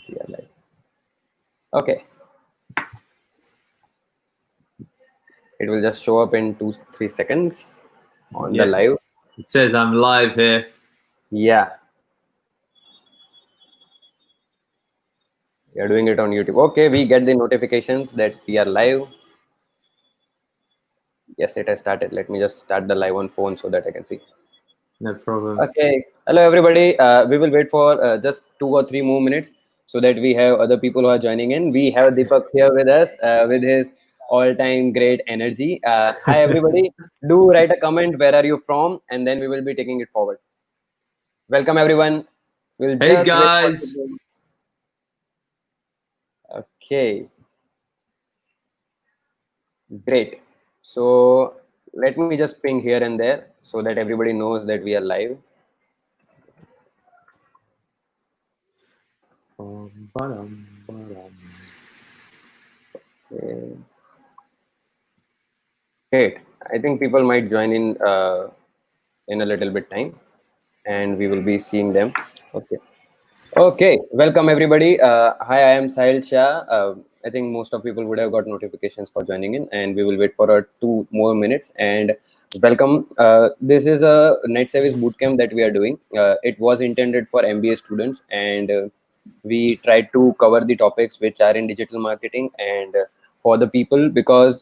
Yeah, live. Okay. It will just show up in 2-3 seconds on the live. It says I'm live here. Yeah. We are doing it on YouTube. Okay, we get the notifications that we are live. Yes, it has started. Let me just start the live on phone so that I can see. No problem. Okay. Hello, everybody. We will wait for just 2 or 3 more minutes so that we have other people who are joining in. We have Deepak here with us with his all-time great energy. Hi, everybody. Do write a comment. Where are you from? And then we will be taking it forward. Welcome, everyone. We'll Hey just guys. wait for okay. Great. So let me just ping here and there so that everybody knows that we are live. Okay. Great. I think people might join in a little bit time, and we will be seeing them. Okay. Okay. Welcome everybody. Hi, I am Sahil Shah. I think most of people would have got notifications for joining in, and we will wait for 2 more minutes. And welcome. This is a Netsavvies Bootcamp that we are doing. It was intended for MBA students, and we tried to cover the topics which are in digital marketing and for the people, because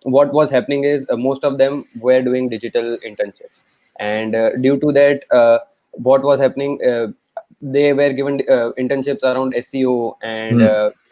what was happening is most of them were doing digital internships, and due to that what was happening, they were given internships around SEO and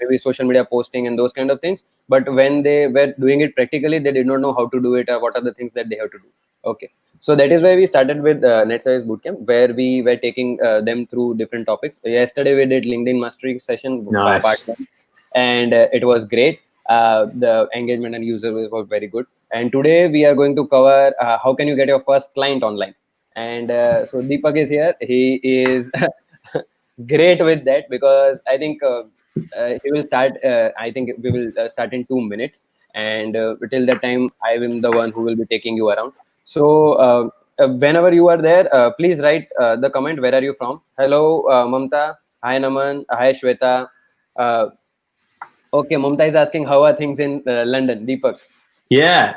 maybe social media posting and those kind of things, but when they were doing it practically, they did not know how to do it, what are the things that they have to do. Okay, so that is why we started with Netsavvies Bootcamp, where we were taking them through different topics. Yesterday we did LinkedIn mastery session, Nice. part 1, and it was great. The engagement and user was very good. And today we are going to cover how can you get your first client online. And so Deepak is here. He is great with that, because I think he will start. I think we will start in 2 minutes, and till that time, I am the one who will be taking you around. So whenever you are there, please write the comment. Where are you from? Hello, Mamta. Hi, Naman. Hi, Shweta. Okay, Mamta is asking how are things in London, Deepak. Yeah,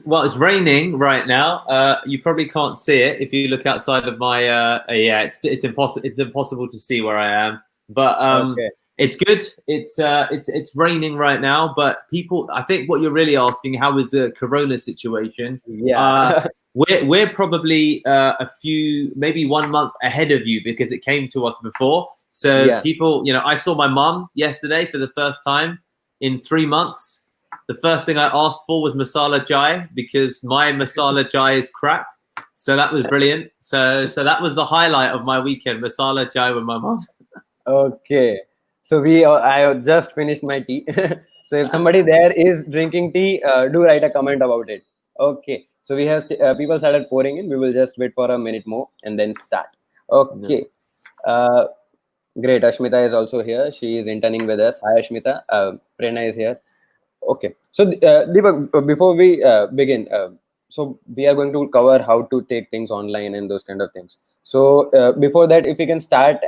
well, it's raining right now. You probably can't see it if you look outside of my. Yeah, it's impossible. It's impossible to see where I am, but Okay. it's good. It's raining right now, but people. I think what you're really asking, how is the Corona situation? Yeah. We're probably a few, maybe 1 month ahead of you because it came to us before. So Yeah. people, I saw my mum yesterday for the first time in 3 months. The first thing I asked for was masala chai because my masala chai is crap. So that was brilliant. So that was the highlight of my weekend, masala chai with my mom. Okay. So I have just finished my tea. So if somebody there is drinking tea, do write a comment about it. Okay. So we have people started pouring in. We will just wait for a minute more and then start. Okay. Great. Ashmita is also here. She is interning with us. Hi, Ashmita. Prerna is here. Okay. So Deepak, before we begin, so we are going to cover how to take things online and those kind of things. So before that, if we can start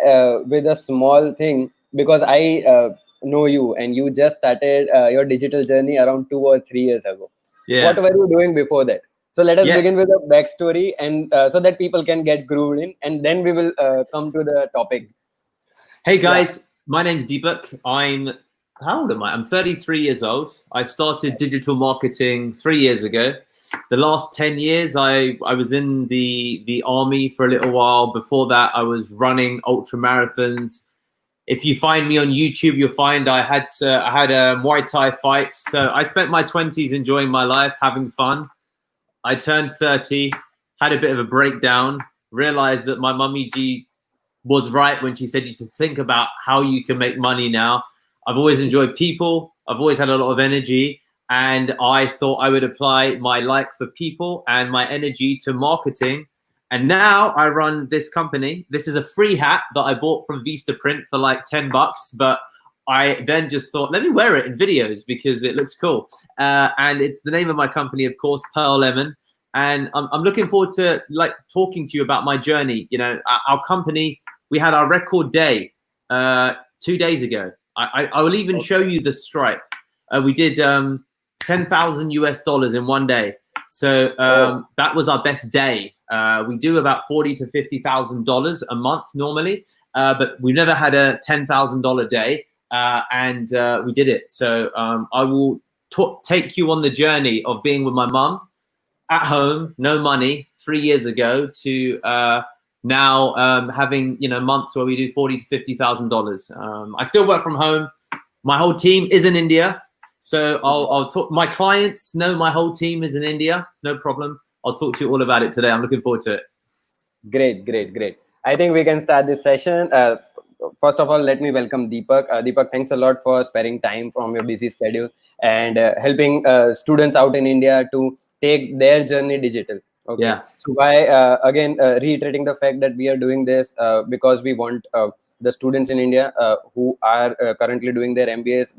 with a small thing, because I know you and you just started your digital journey around 2 or 3 years ago. Yeah. What were you doing before that? So let us begin with a backstory, and so that people can get grooved in, and then we will come to the topic. Hey guys, my name's Deepak. How old am I? I'm 33 years old. I started digital marketing 3 years ago. The last 10 years, I was in the army for a little while. Before that, I was running ultra marathons. If you find me on YouTube, you'll find I had a Muay Thai fight. So I spent my 20s enjoying my life, having fun. I turned 30, had a bit of a breakdown, realized that my mummy G was right when she said you should think about how you can make money now. I've always enjoyed people. I've always had a lot of energy. And I thought I would apply my like for people and my energy to marketing. And now I run this company. This is a free hat that I bought from Vistaprint for like $10. But I then just thought, let me wear it in videos because it looks cool. And it's the name of my company, of course, Pearl Lemon. And I'm looking forward to talking to you about my journey. Our company, we had our record day 2 days ago. I will even show you the stripe. We did $10,000 in 1 day. So that was our best day. We do about $40,000 to $50,000 a month normally, but we never had a $10,000 day, and we did it. So I will take you on the journey of being with my mum at home, no money, 3 years ago, to now having months where we do $40,000 to $50,000. I still work from home. My whole team is in India. So I'll talk. My clients know my whole team is in India. No problem. I'll talk to you all about it today. I'm looking forward to it. Great. I think we can start this session. First of all, let me welcome Deepak. Deepak, thanks a lot for sparing time from your busy schedule and helping students out in India to take their journey digital. Okay. Yeah. So by again reiterating the fact that we are doing this because we want the students in India who are currently doing their MBAs,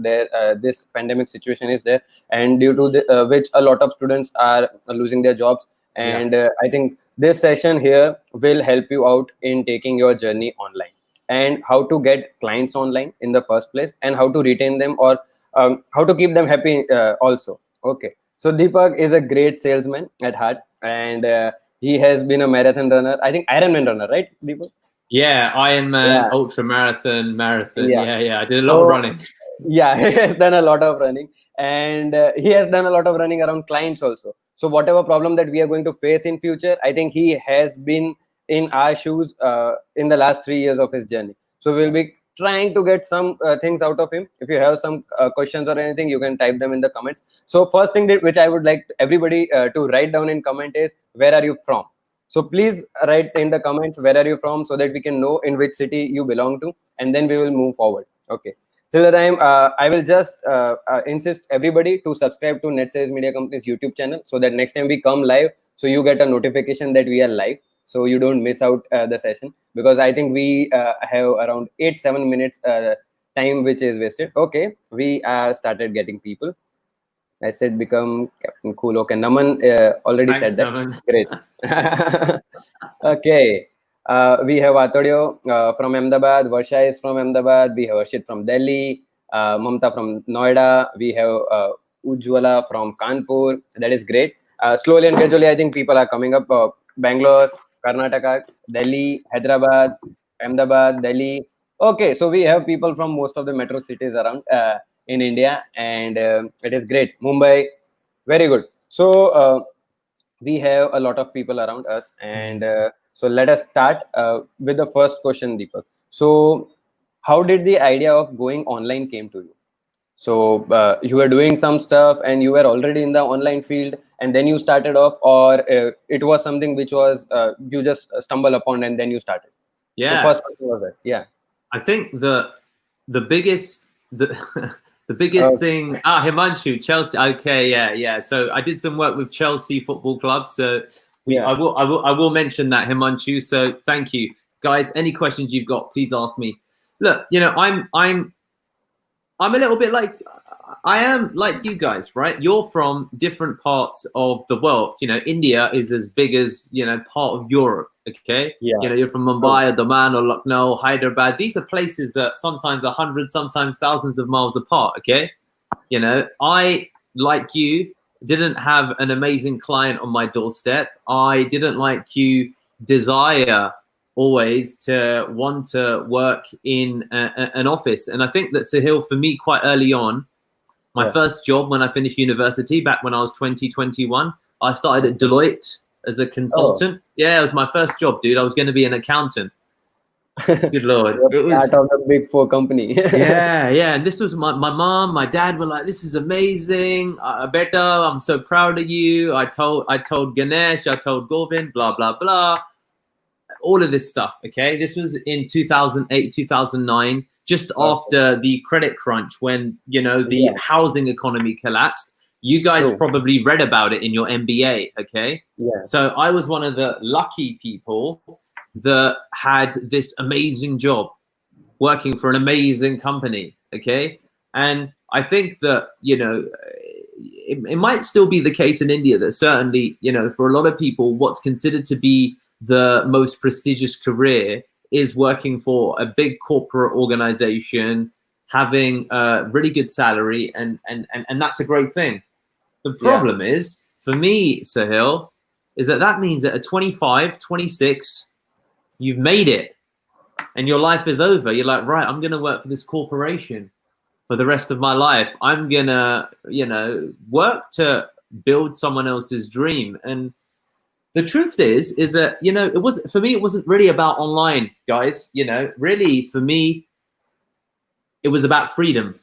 this pandemic situation is there, and due to which a lot of students are losing their jobs. And I think this session here will help you out in taking your journey online and how to get clients online in the first place and how to retain them, or how to keep them happy also. Okay. So Deepak is a great salesman at heart, and he has been a marathon runner. I think Ironman runner, right, Deepak? Yeah, Ironman, ultra marathon. Yeah. I did a lot of running. Yeah, he has done a lot of running, and he has done a lot of running around clients also. So whatever problem that we are going to face in future, I think he has been in our shoes in the last 3 years of his journey. So we'll be trying to get some things out of him. If you have some questions or anything, you can type them in the comments. So first thing which I would like everybody to write down in comment is, where are you from? So please write in the comments, where are you from, so that we can know in which city you belong to, and then we will move forward. Okay. Till the time, I will just insist everybody to subscribe to Netsavvies Media Company's YouTube channel, so that next time we come live, so you get a notification that we are live, so you don't miss out the session, because I think we have around 8-7 minutes time which is wasted. Okay, we started getting people. I said become Captain Cool. Okay, Naman already Thanks, said that. Naman. Great. Okay. We have Atodio from Ahmedabad. Varsha is from Ahmedabad. We have Arshit from Delhi. Mamta from Noida. We have Ujjwala from Kanpur. That is great. Slowly and gradually, I think people are coming up. Bangalore, Karnataka, Delhi, Hyderabad, Ahmedabad, Delhi. Okay, so we have people from most of the metro cities around in India, and it is great. Mumbai, very good. So we have a lot of people around us, and so let us start with the first question, Deepak. So how did the idea of going online came to you? So you were doing some stuff and you were already in the online field, and then you started off, or it was something which was you just stumble upon and then you started? Yeah. So first question was that. Yeah. I think the biggest the biggest thing. Himanshu, Chelsea. Okay, yeah. So I did some work with Chelsea Football Club. So I will mention that, Himanshu. So thank you, guys. Any questions you've got, please ask me. Look, I'm a little bit like, I am like you guys, right? You're from different parts of the world. India is as big as, part of Europe. Okay. Yeah. You're from Mumbai or Daman or Lucknow, Hyderabad. These are places that sometimes 100, sometimes thousands of miles apart. Okay. I, like you, didn't have an amazing client on my doorstep. I didn't, like you, desire always to want to work in an office. And I think that, Sahil, for me, quite early on, my first job when I finished university, back when I was 21, I started at Deloitte as a consultant. Yeah, it was my first job, dude. I was going to be an accountant. Good Lord. It was part of the Big Four company. yeah. And this was my mom, my dad were like, this is amazing. Beta, I'm so proud of you. I told Ganesh, I told Govind, blah, blah, blah. All of this stuff, okay? This was in 2008, 2009, just after the credit crunch, when, the housing economy collapsed. You guys probably read about it in your MBA, okay? Yeah. So I was one of the lucky people that had this amazing job working for an amazing company, okay? And I think that, it might still be the case in India that certainly, for a lot of people, what's considered to be the most prestigious career is working for a big corporate organization, having a really good salary, and that's a great thing. The problem is, for me, Sahil, is that means that at 25, 26, you've made it and your life is over. You're like, right, I'm going to work for this corporation for the rest of my life. I'm going to, work to build someone else's dream. And the truth is that, it wasn't, for me, it wasn't really about online, guys. Really, for me, it was about freedom.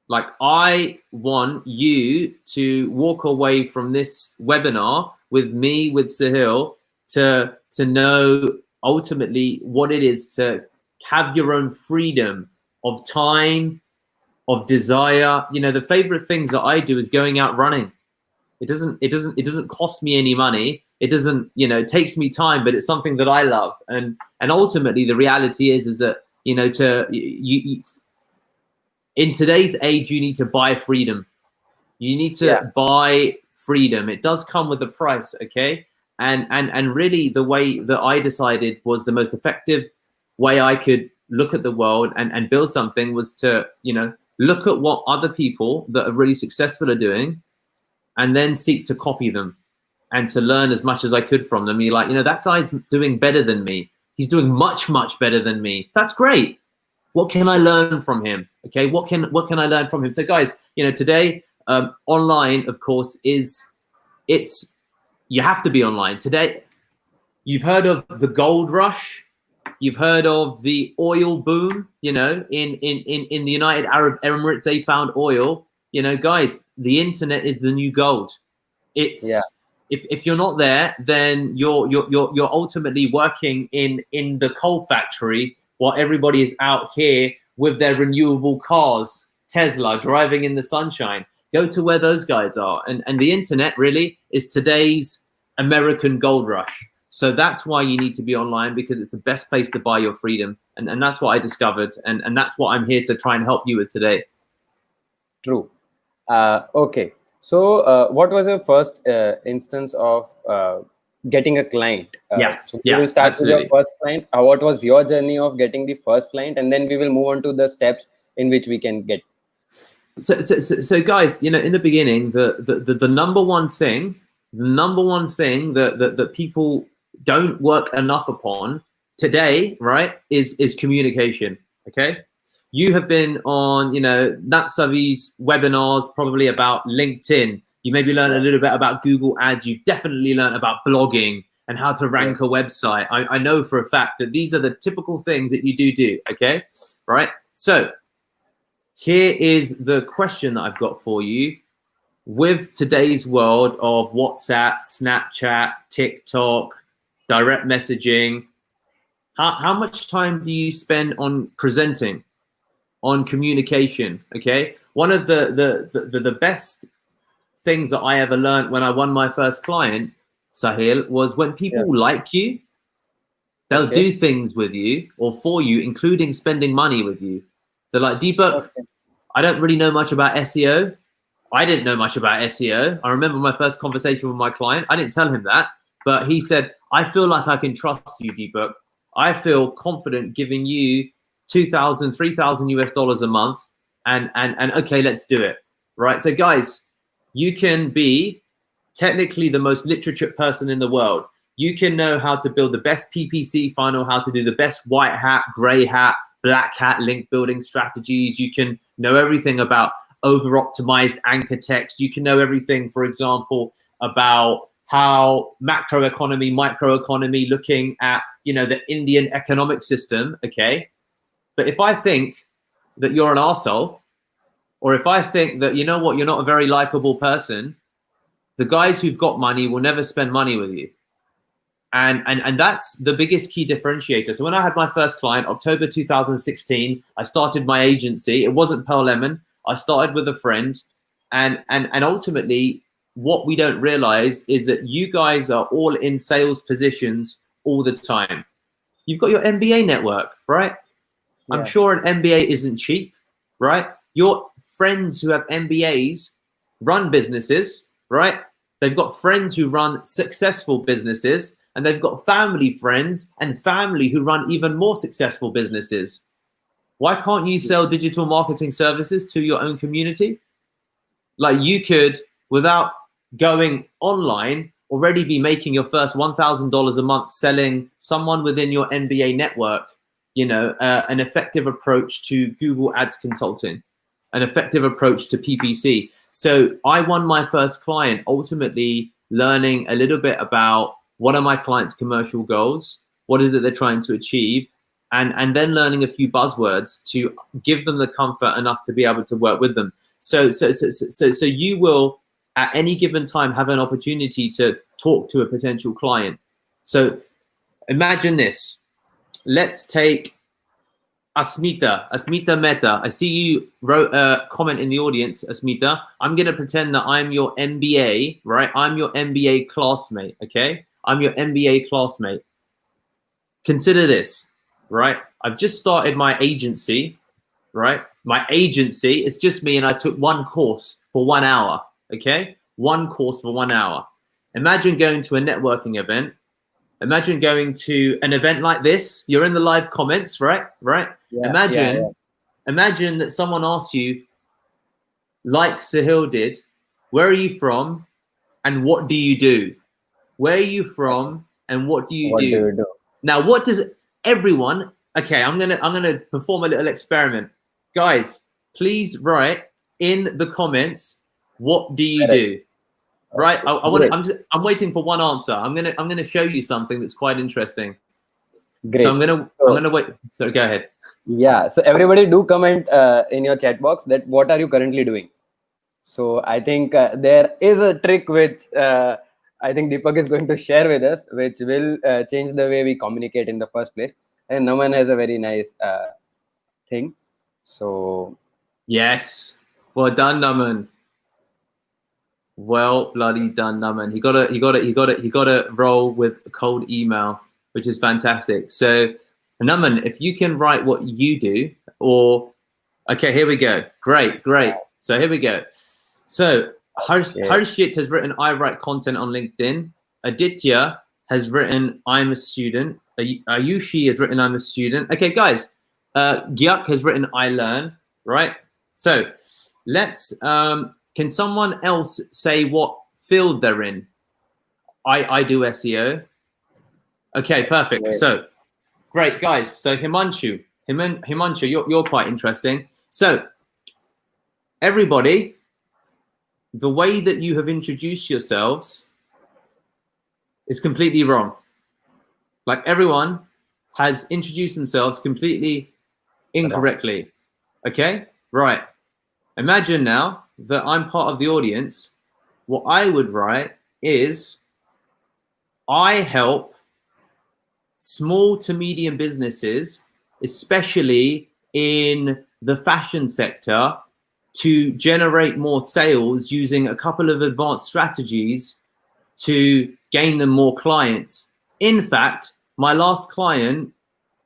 Like, I want you to walk away from this webinar with me, with Sahil, to know ultimately what it is to have your own freedom of time, of desire. The favorite things that I do is going out running. It doesn't cost me any money. It doesn't, it takes me time, but it's something that I love. And ultimately the reality is that, in today's age, you need to buy freedom. You need to buy freedom. It does come with a price, okay? And really the way that I decided was the most effective way I could look at the world and build something was to, look at what other people that are really successful are doing and then seek to copy them and to learn as much as I could from them. You're like, that guy's doing better than me. He's doing much, much better than me. That's great. What can I learn from him? Okay, what can I learn from him? So guys, today, online, of course, you have to be online. Today, you've heard of the gold rush. You've heard of the oil boom, in the United Arab Emirates, they found oil. Guys, the internet is the new gold. If you're not there, then you're ultimately working in the coal factory while everybody is out here with their renewable cars, Tesla, driving in the sunshine. Go to where those guys are. And the internet really is today's American gold rush. So that's why you need to be online, because it's the best place to buy your freedom. And that's what I discovered. And that's what I'm here to try and help you with today. True. Okay. So what was your first instance of getting a client? So we will start with your first client. What was your journey of getting the first client? And then we will move on to the steps in which we can get. So guys, in the beginning, the number one thing that people don't work enough upon today, right, is communication. Okay. You have been on, Netsavvies webinars, probably about LinkedIn. You maybe learned a little bit about Google Ads. You've definitely learned about blogging and how to rank a website. I know for a fact that these are the typical things that you do, okay? Right? So here is the question that I've got for you. With today's world of WhatsApp, Snapchat, TikTok, direct messaging, how much time do you spend on presenting, on communication? Okay, one of the best things that I ever learned when I won my first client, Sahil, was when people like you, they'll do things with you or for you, including spending money with you. They're like, Deepak, I don't really know much about SEO. I didn't know much about SEO. I remember my first conversation with my client. I didn't tell him that, but he said, I feel like I can trust you, Deepak. I feel confident giving you $2,000, $3,000 US a month, and okay, let's do it. Right. So guys, you can be technically the most literate person in the world. You can know how to build the best PPC funnel, how to do the best white hat, gray hat, black hat link building strategies. You can know everything about over-optimized anchor text. You can know everything, for example, about how macroeconomy, microeconomy, looking at, the Indian economic system, okay? But if I think that you're an arsehole, or if I think that, you're not a very likable person, the guys who've got money will never spend money with you. And that's the biggest key differentiator. So when I had my first client, October 2016, I started my agency. It wasn't Pearl Lemon. I started with a friend. And ultimately, what we don't realize is that you guys are all in sales positions all the time. You've got your MBA network, right? Yeah. I'm sure an MBA isn't cheap, right? Your friends who have MBAs run businesses, right? They've got friends who run successful businesses. and they've got family, friends, and family who run even more successful businesses. Why can't you sell digital marketing services to your own community? Like you could, without going online, already be making your first $1,000 a month selling someone within your MBA network, an effective approach to Google Ads consulting, an effective approach to PPC. So I won my first client ultimately learning a little bit about what are my clients' commercial goals, what is it they're trying to achieve, and then learning a few buzzwords to give them the comfort enough to be able to work with them. So you will at any given time have an opportunity to talk to a potential client. So imagine this. Let's take Asmita Mehta. I see you wrote a comment in the audience, Asmita. I'm going to pretend that I'm your MBA, right? I'm your MBA classmate, okay? I'm your MBA classmate. Consider this, right? I've just started my agency, right? My agency, it's just me, and I took one course for 1 hour, okay? One course for 1 hour. Imagine going to a networking event. Imagine going to an event like this. You're in the live comments, right? Yeah, Imagine that someone asks you, like Sahil did, where are you from and what do you do? Where are you from and what do you do? Now, what does everyone? Okay, I'm gonna perform a little experiment, guys. Please write in the comments, what do you do? Right? I'm waiting for one answer. I'm gonna show you something that's quite interesting. Great. So I'm gonna wait. So go ahead. Yeah. So everybody do comment in your chat box that what are you currently doing. So I think there is a trick which I think Deepak is going to share with us, which will change the way we communicate in the first place. And Naman has a very nice thing. So yes, well done, Naman. Well bloody done, Naman. He got to roll with a cold email, which is fantastic. So Naman, if you can write what you do, or okay, here we go. Great. So here we go. So Harshit has written, I write content on LinkedIn. Aditya has written, I'm a student. Ayushi has written, I'm a student. Okay, guys. Gyak has written, I learn. Right. So let's. Can someone else say what field they're in? I do SEO. Okay, perfect. Great. So great, guys. So Himanshu, you're quite interesting. So everybody, the way that you have introduced yourselves is completely wrong. Like everyone has introduced themselves completely incorrectly. Okay, right. Imagine now that I'm part of the audience. What I would write is, I help small to medium businesses, especially in the fashion sector, to generate more sales using a couple of advanced strategies to gain them more clients. In fact, my last client,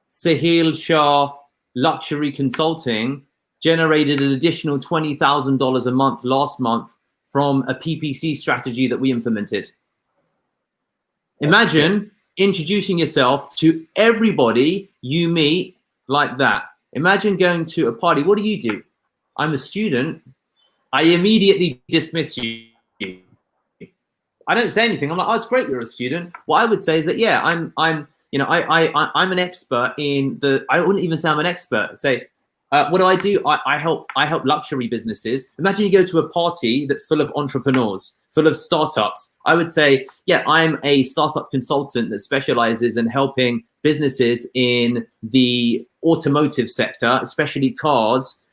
Sahil Shah Luxury Consulting, generated an additional $20,000 a month last month from a PPC strategy that we implemented. Imagine introducing yourself to everybody you meet like that. Imagine going to a party. What do you do? I'm a student. I immediately dismiss you. I don't say anything. I'm like, oh, it's great you're a student. What I would say is that, yeah, I'm an expert in the. I wouldn't even say I'm an expert. Say, what do? I help luxury businesses. Imagine you go to a party that's full of entrepreneurs, full of startups. I would say, yeah, I'm a startup consultant that specializes in helping businesses in the automotive sector, especially cars,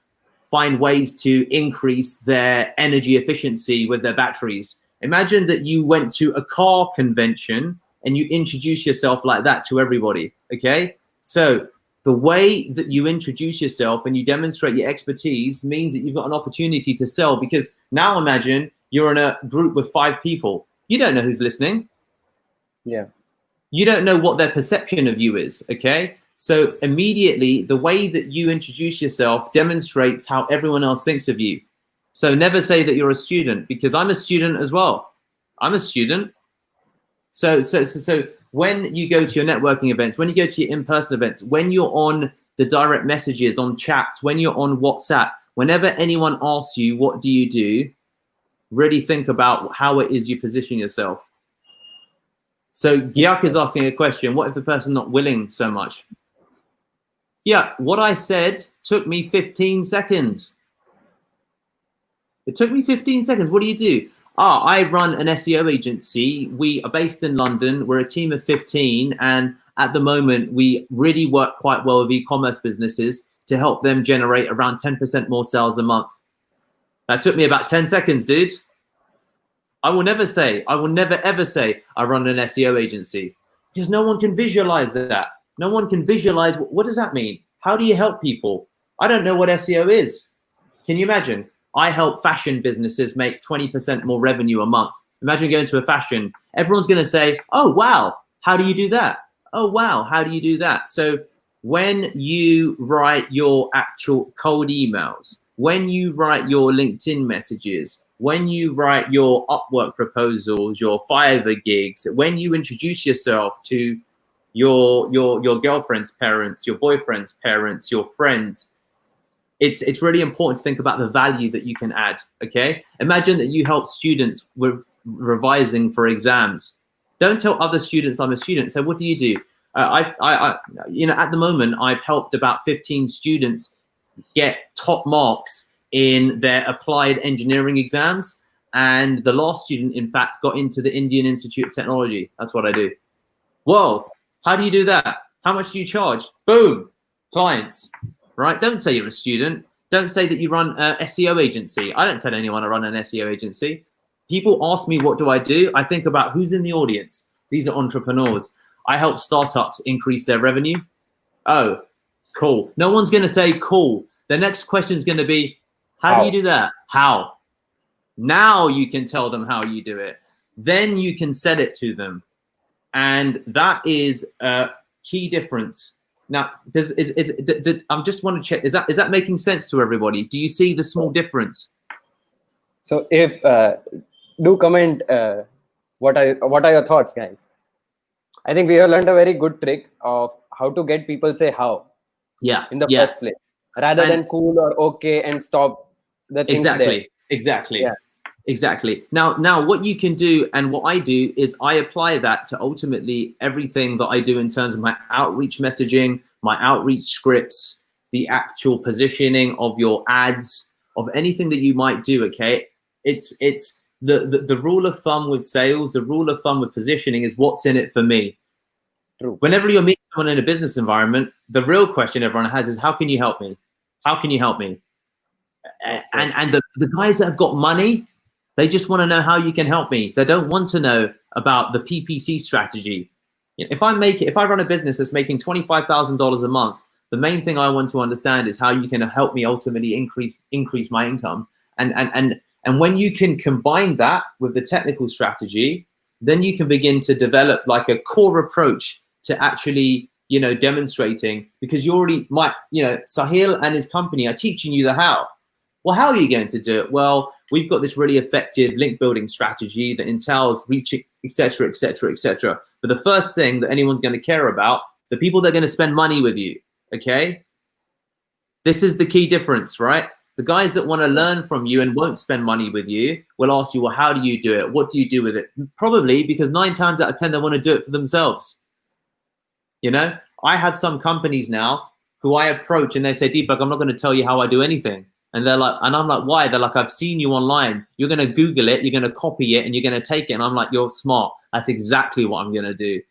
find ways to increase their energy efficiency with their batteries. Imagine that you went to a car convention and you introduce yourself like that to everybody, okay? So the way that you introduce yourself and you demonstrate your expertise means that you've got an opportunity to sell, because now imagine you're in a group with 5 people. You don't know who's listening. Yeah. You don't know what their perception of you is, okay? So immediately, the way that you introduce yourself demonstrates how everyone else thinks of you. So never say that you're a student, because I'm a student as well. I'm a student. So when you go to your networking events, when you go to your in-person events, when you're on the direct messages, on chats, when you're on WhatsApp, whenever anyone asks you, what do you do? Really think about how it is you position yourself. So Gyak is asking a question. What if the person's not willing so much? Yeah, what I said took me 15 seconds. It took me 15 seconds. What do you do? I run an SEO agency. We are based in London. We're a team of 15. And at the moment, we really work quite well with e-commerce businesses to help them generate around 10% more sales a month. That took me about 10 seconds, dude. I will never ever say I run an SEO agency, because no one can visualize that. No one can visualize, what does that mean? How do you help people? I don't know what SEO is. Can you imagine? I help fashion businesses make 20% more revenue a month. Imagine going to a fashion. Everyone's going to say, oh, wow, how do you do that? Oh, wow, how do you do that? So when you write your actual cold emails, when you write your LinkedIn messages, when you write your Upwork proposals, your Fiverr gigs, when you introduce yourself to your girlfriend's parents, your boyfriend's parents, your friends, it's really important to think about the value that you can add. Okay, imagine that you help students with revising for exams. Don't tell other students I'm a student. So what do you do? I at the moment I've helped about 15 students get top marks in their applied engineering exams, and the last student in fact got into the Indian Institute of Technology. That's what I do. Whoa, how do you do that? How much do you charge? Boom, clients. Right? Don't say you're a student. Don't say that you run an SEO agency. I don't tell anyone I run an SEO agency. People ask me, what do I do? I think about who's in the audience. These are entrepreneurs. I help startups increase their revenue. Oh, cool. No one's going to say cool. The next question is going to be, how do you do that? How? Now you can tell them how you do it. Then you can sell it to them. And that is a key difference. Now, I just want to check, is that making sense to everybody? Do you see the small difference? So if do comment what are your thoughts, guys? I think we have learned a very good trick of how to get people say how. Yeah. In the first place, rather than cool or okay and stop the things there. Exactly. Yeah. Exactly. Now what you can do, and what I do, is I apply that to ultimately everything that I do in terms of my outreach messaging, my outreach scripts, the actual positioning of your ads, of anything that you might do. Okay. It's the rule of thumb with sales, the rule of thumb with positioning is what's in it for me. True. Whenever you're meeting someone in a business environment, the real question everyone has is, how can you help me? How can you help me? And the guys that have got money, they just want to know how you can help me. They don't want to know about the PPC strategy. If I run a business that's making $25,000 a month, the main thing I want to understand is how you can help me ultimately increase my income. And when you can combine that with the technical strategy, then you can begin to develop like a core approach to actually, demonstrating, because you already Sahil and his company are teaching you the how. Well, how are you going to do it? Well, we've got this really effective link building strategy that entails reaching, etc., etc., etc. But the first thing that anyone's going to care about, the people that are going to spend money with you, okay? This is the key difference, right? The guys that want to learn from you and won't spend money with you will ask you, well, how do you do it? What do you do with it? Probably because 9 times out of 10, they want to do it for themselves. I have some companies now who I approach and they say, Deepak, I'm not going to tell you how I do anything. And they're like, and I'm like, why? They're like, I've seen you online. You're going to Google it. You're going to copy it and you're going to take it. And I'm like, you're smart. That's exactly what I'm going to do.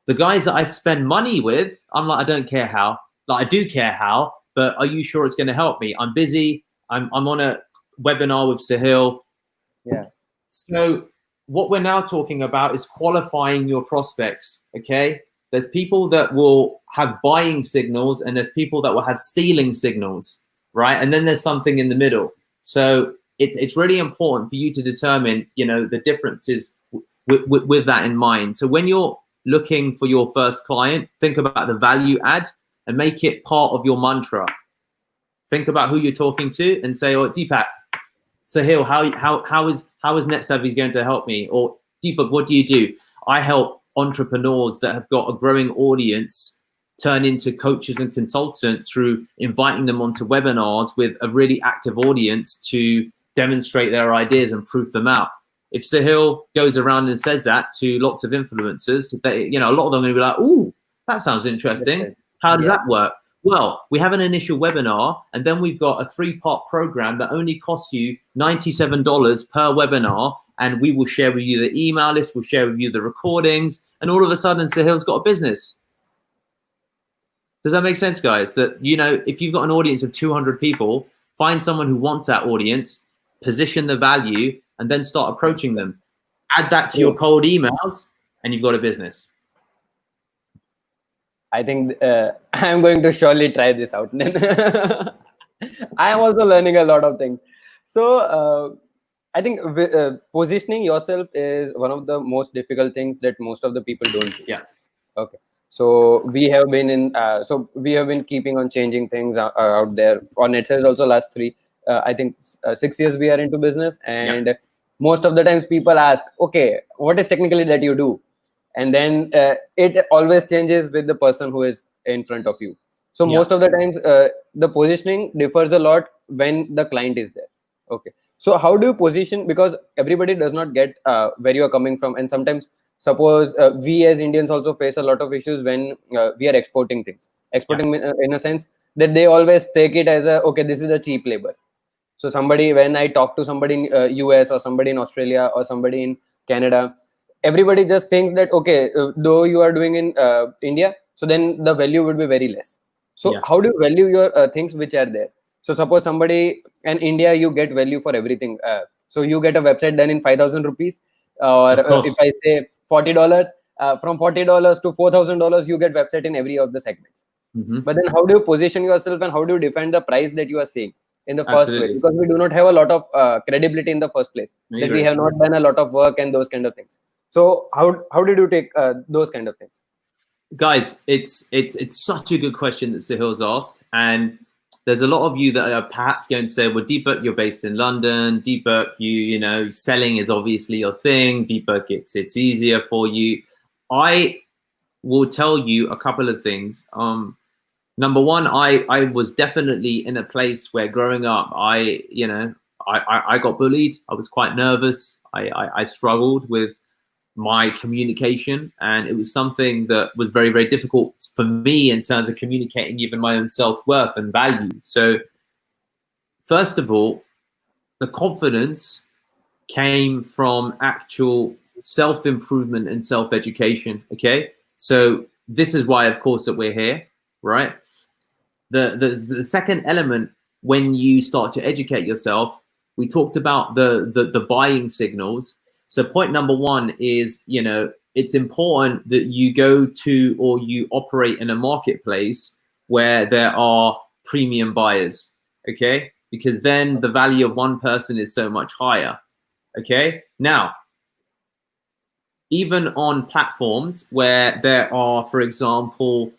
The guys that I spend money with, I'm like, I don't care how. Like, I do care how, but are you sure it's going to help me? I'm busy. I'm on a webinar with Sahil. Yeah. So what we're now talking about is qualifying your prospects. Okay. There's people that will have buying signals and there's people that will have stealing signals. Right. And then there's something in the middle. So it's really important for you to determine, the differences with that in mind. So when you're looking for your first client, think about the value add and make it part of your mantra. Think about who you're talking to and say, oh, Deepak, Sahil, how is Netsavvies going to help me? Or Deepak, what do you do? I help entrepreneurs that have got a growing audience turn into coaches and consultants through inviting them onto webinars with a really active audience to demonstrate their ideas and proof them out. If Sahil goes around and says that to lots of influencers, they, you know, a lot of them are going to be like, "Ooh, that sounds interesting. How does that work?" Well, we have an initial webinar, and then we've got a 3-part program that only costs you $97 per webinar, and we will share with you the email list, we'll share with you the recordings, and all of a sudden Sahil's got a business. Does that make sense, guys? That, you know, if you've got an audience of 200 people, find someone who wants that audience, position the value, and then start approaching them. Add that to your cold emails, and you've got a business. I think I'm going to surely try this out. I am also learning a lot of things. So I think positioning yourself is one of the most difficult things that most of the people don't do. Yeah. Okay. So we have been keeping on changing things out there. For Netsavvies also last 6 years we are into business, and most of the times people ask, okay, what is technically that you do? And then it always changes with the person who is in front of you. So most of the times the positioning differs a lot when the client is there. Okay. So how do you position? Because everybody does not get where you are coming from. And sometimes, suppose we as Indians also face a lot of issues when we are exporting things. Exporting in a sense that they always take it as okay, this is a cheap labor. So when I talk to somebody in US or somebody in Australia or somebody in Canada, everybody just thinks that, okay, though you are doing in India, so then the value would be very less. So how do you value your things which are there? So suppose somebody in India, you get value for everything. So you get a website done in 5,000 rupees, or if I say $40, from $40 to $4,000, you get website in every of the segments. But then how do you position yourself, and how do you define the price that you are saying in the first place? Because we do not have a lot of credibility in the first place, that we have not done a lot of work and those kind of things. So how did you take those kind of things? Guys, it's such a good question that Sahil's asked, and there's a lot of you that are perhaps going to say, well, Deepak, you're based in London. Deepak, you know, selling is obviously your thing. Deepak, it's easier for you. I will tell you a couple of things. Number one, I was definitely in a place where growing up, I got bullied. I was quite nervous. I struggled with my communication, and it was something that was very, very difficult for me in terms of communicating even my own self-worth and value. So first of all, the confidence came from actual self-improvement and self-education. Okay, so this is why, of course, that we're here, right? The second element, when you start to educate yourself, we talked about the buying signals. So point number one is, you know, it's important that you go to, or you operate in a marketplace where there are premium buyers, okay? Because then the value of one person is so much higher, okay? Now, even on platforms where there are, for example,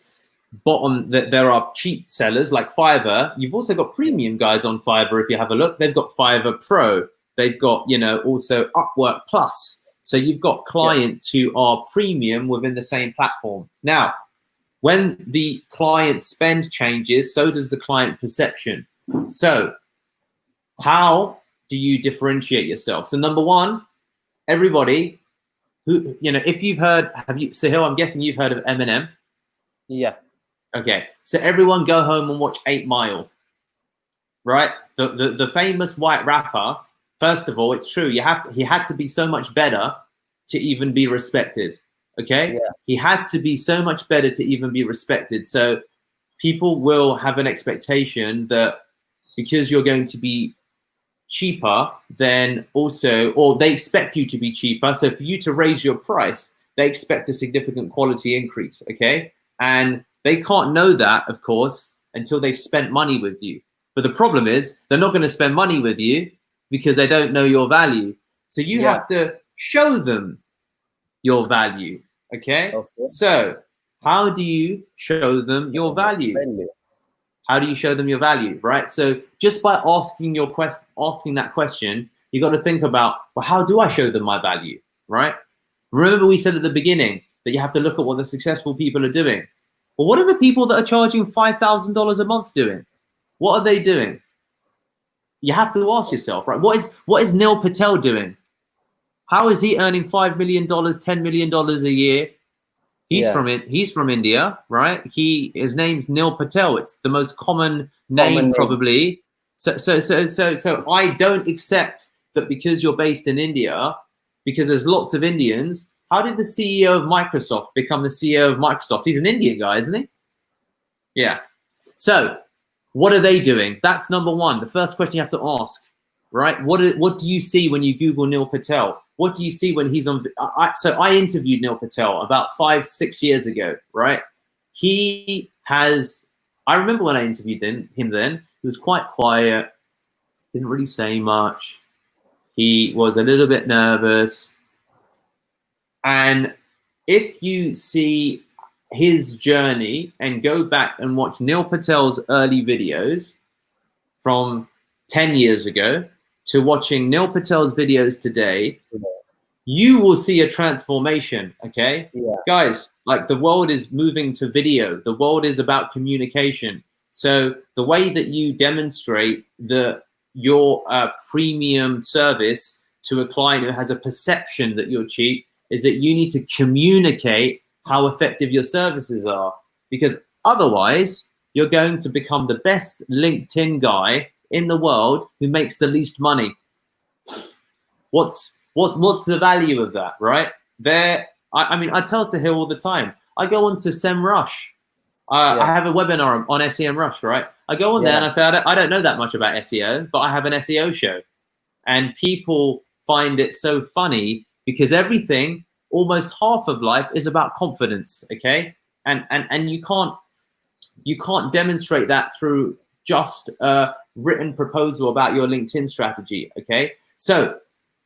there are cheap sellers like Fiverr, you've also got premium guys on Fiverr. If you have a look, they've got Fiverr Pro. They've got, you know, also Upwork Plus. So you've got clients who are premium within the same platform. Now, when the client spend changes, so does the client perception. So how do you differentiate yourself? So number one, everybody who, you know, if you've heard, Sahil, I'm guessing you've heard of Eminem. Yeah. Okay. So everyone go home and watch 8 Mile, right? The famous white rapper. First of all, it's true. He had to be so much better to even be respected. Okay? Yeah. He had to be so much better to even be respected. So people will have an expectation that because you're going to be cheaper, then also, or they expect you to be cheaper. So for you to raise your price, they expect a significant quality increase. Okay? And they can't know that, of course, until they've spent money with you. But the problem is they're not going to spend money with you because they don't know your value. So you have to show them your value, okay? So how do you show them your value? How do you show them your value, right? So just by asking that question, you got to think about, well, how do I show them my value, right? Remember we said at the beginning, that you have to look at what the successful people are doing. But what are the people that are charging $5,000 a month doing? What are they doing? You have to ask yourself, right? What is Neil Patel doing? How is he earning $5 million, $10 million a year? He's from India, right? His name's Neil Patel. It's the most common name probably. So I don't accept that because you're based in India, because there's lots of Indians. How did the CEO of Microsoft become the CEO of Microsoft? He's an Indian guy, isn't he? Yeah. So what are they doing? That's number one. The first question you have to ask, right? What do you see when you Google Neil Patel? What do you see when he's on? So I interviewed Neil Patel about 5-6 years ago, right? I remember when I interviewed him then, he was quite quiet, didn't really say much. He was a little bit nervous. And if you see his journey and go back and watch Neil Patel's early videos from 10 years ago to watching Neil Patel's videos today, you will see a transformation, okay? Guys, like the world is moving to video. The world is about communication. So the way that you demonstrate your premium service to a client who has a perception that you're cheap is that you need to communicate how effective your services are, because otherwise you're going to become the best LinkedIn guy in the world who makes the least money. What's the value of that, right? I mean, I tell Sahil all the time, I go on to SEMrush. I have a webinar on SEMrush, right? I go on there and I say, I don't know that much about SEO, but I have an SEO show. And people find it so funny because everything, almost half of life is about confidence, okay? And you can't demonstrate that through just a written proposal about your LinkedIn strategy, okay? So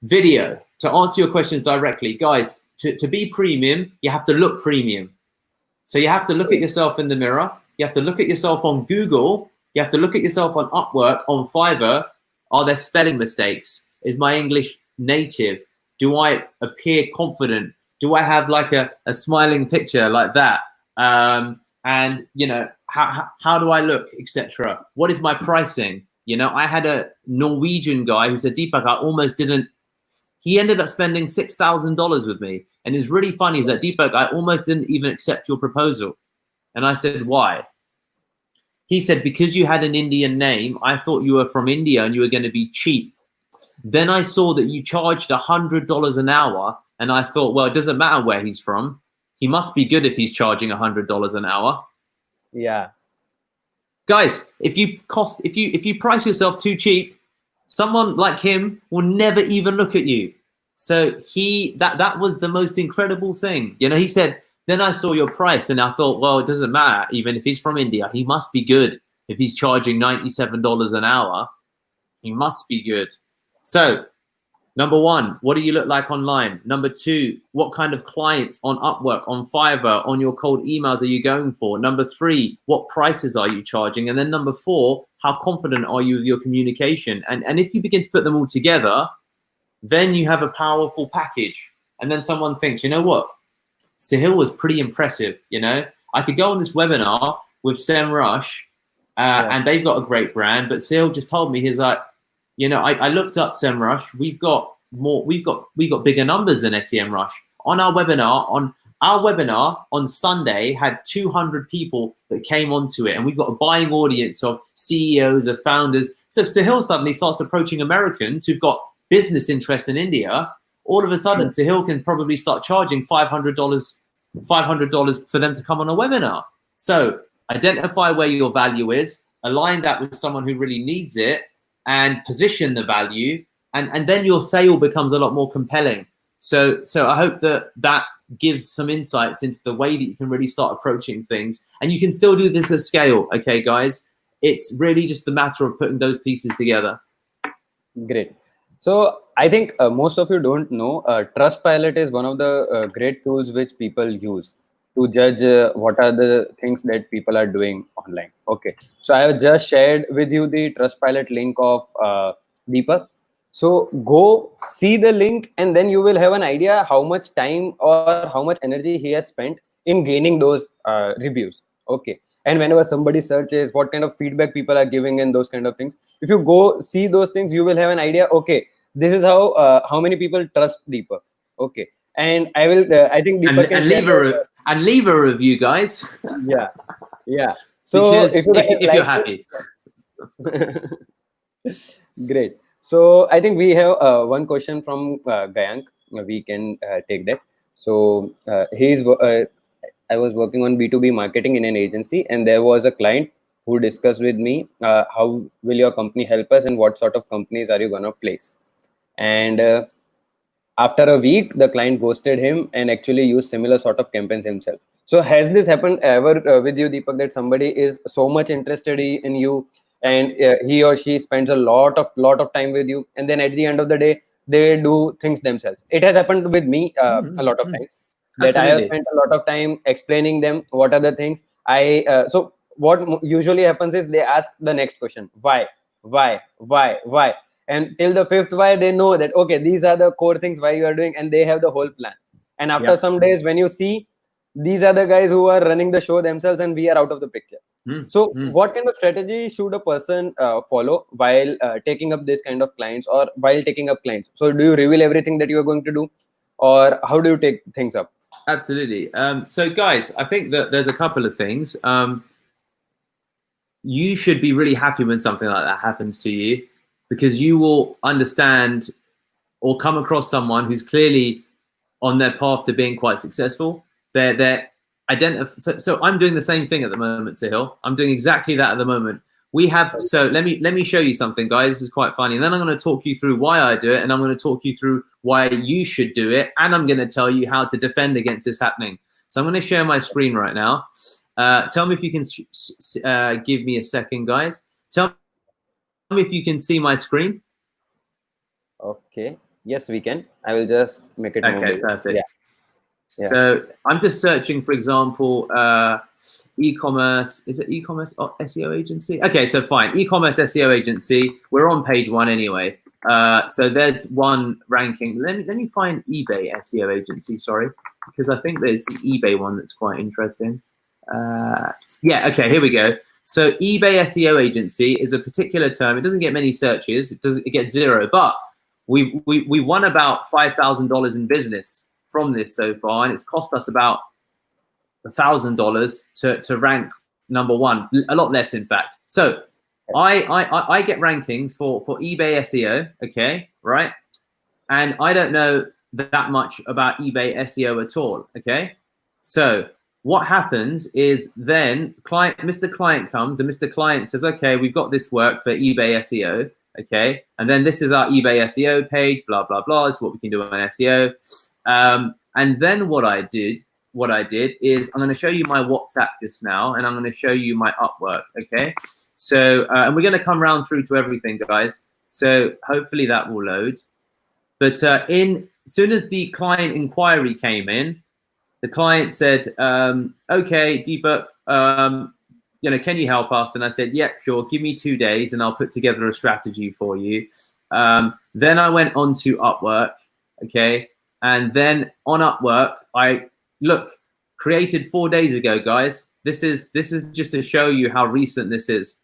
video, to answer your questions directly, guys, to be premium, you have to look premium. So you have to look at yourself in the mirror. You have to look at yourself on Google. You have to look at yourself on Upwork, on Fiverr. Are there spelling mistakes? Is my English native? Do I appear confident? Do I have like a smiling picture like that? And you know, how do I look, etc. What is my pricing? You know, I had a Norwegian guy who said, Deepak, I almost didn't. He ended up spending $6,000 with me. And it's really funny. He's like, Deepak, I almost didn't even accept your proposal. And I said, why? He said, because you had an Indian name, I thought you were from India and you were going to be cheap. Then I saw that you charged $100 an hour. And I thought, well, it doesn't matter where he's from. He must be good if he's charging $100 an hour. Yeah. Guys, if you price yourself too cheap, someone like him will never even look at you. So that was the most incredible thing. You know, he said, then I saw your price and I thought, well, it doesn't matter. Even if he's from India, he must be good. If he's charging $97 an hour, he must be good. So number one, what do you look like online? Number two, what kind of clients on Upwork, on Fiverr, on your cold emails are you going for? Number three, what prices are you charging? And then number four, how confident are you with your communication? And if you begin to put them all together, then you have a powerful package. And then someone thinks, you know what? Sahil was pretty impressive. You know, I could go on this webinar with SEMrush and they've got a great brand, but Sahil just told me, he's like, you know, I looked up SEMrush. We've got bigger numbers than SEMrush. On our webinar on Sunday had 200 people that came onto it, and we've got a buying audience of CEOs, of founders. So if Sahil suddenly starts approaching Americans who've got business interests in India, all of a sudden Sahil can probably start charging $500 for them to come on a webinar. So identify where your value is, align that with someone who really needs it, and position the value, and then your sale becomes a lot more compelling. So I hope that gives some insights into the way that you can really start approaching things. And you can still do this at scale, okay, guys? It's really just a matter of putting those pieces together. Great. So I think most of you don't know, Trustpilot is one of the great tools which people use to judge what are the things that people are doing online. Okay. So I have just shared with you the Trustpilot link of Deepak. So go see the link, and then you will have an idea how much time or how much energy he has spent in gaining those reviews. Okay. And whenever somebody searches, what kind of feedback people are giving and those kind of things, if you go see those things, you will have an idea. Okay, this is how many people trust Deepak. Okay. And I think Deepak can share that. leave a review, guys. Yeah. So Because if you guys if you're like happy. Great. So I think we have one question from Gayank. We can take that. So I was working on B2B marketing in an agency, and there was a client who discussed with me, how will your company help us, and what sort of companies are you gonna place? And after a week, the client ghosted him and actually used similar sort of campaigns himself. So has this happened ever with you, Deepak, that somebody is so much interested in you, and he or she spends a lot of time with you, and then at the end of the day they do things themselves? It has happened with me a lot of times, that I have Absolutely. spent a lot of time explaining them what are the things. So what usually happens is they ask the next question: why? And till the fifth why, they know that okay, these are the core things why you are doing, and they have the whole plan. And after some days, when you see, these are the guys who are running the show themselves, and we are out of the picture. So what kind of strategy should a person follow while taking up this kind of clients, or while taking up clients? So do you reveal everything that you are going to do, or how do you take things up? Absolutely. So guys, I think that there's a couple of things. You should be really happy when something like that happens to you, because you will understand or come across someone who's clearly on their path to being quite successful. They're so I'm doing the same thing at the moment, Sahil. I'm doing exactly that at the moment. We have, so let me show you something, guys. This is quite funny. And then I'm going to talk you through why I do it, and I'm going to talk you through why you should do it, and I'm going to tell you how to defend against this happening. So I'm going to share my screen right now. Tell me if you can give me a second, guys. Tell me if you can see my screen. Okay. Yes, we can. I will just make it more Okay, bigger. perfect. Yeah. So I'm just searching, for example, e-commerce. Is it e-commerce SEO agency? Okay, so fine. E-commerce SEO agency. We're on page 1 anyway. So there's one ranking. Let me find eBay SEO agency. Sorry, because I think there's the eBay one that's quite interesting. Yeah. Okay. Here we go. So eBay SEO agency is a particular term. It doesn't get many searches. It gets 0, but we won about $5,000 in business from this so far, and it's cost us about $1,000 to rank number 1. A lot less, in fact. So I get rankings for eBay SEO. Okay, right? And I don't know that much about eBay SEO at all. Okay, so what happens is then Mr. Client comes, and Mr. Client says, okay, we've got this work for eBay SEO. Okay, and then this is our eBay SEO page, blah blah blah. It's what we can do on SEO. And then what I did is I'm going to show you my WhatsApp just now, and I'm going to show you my Upwork. Okay, so and we're going to come round through to everything, guys. So hopefully that will load. But soon as the client inquiry came in, the client said, okay, Deepak, can you help us? And I said, yep, sure. Give me 2 days and I'll put together a strategy for you. Then I went on to Upwork. Okay. And then on Upwork, created 4 days ago, guys. This is just to show you how recent this is.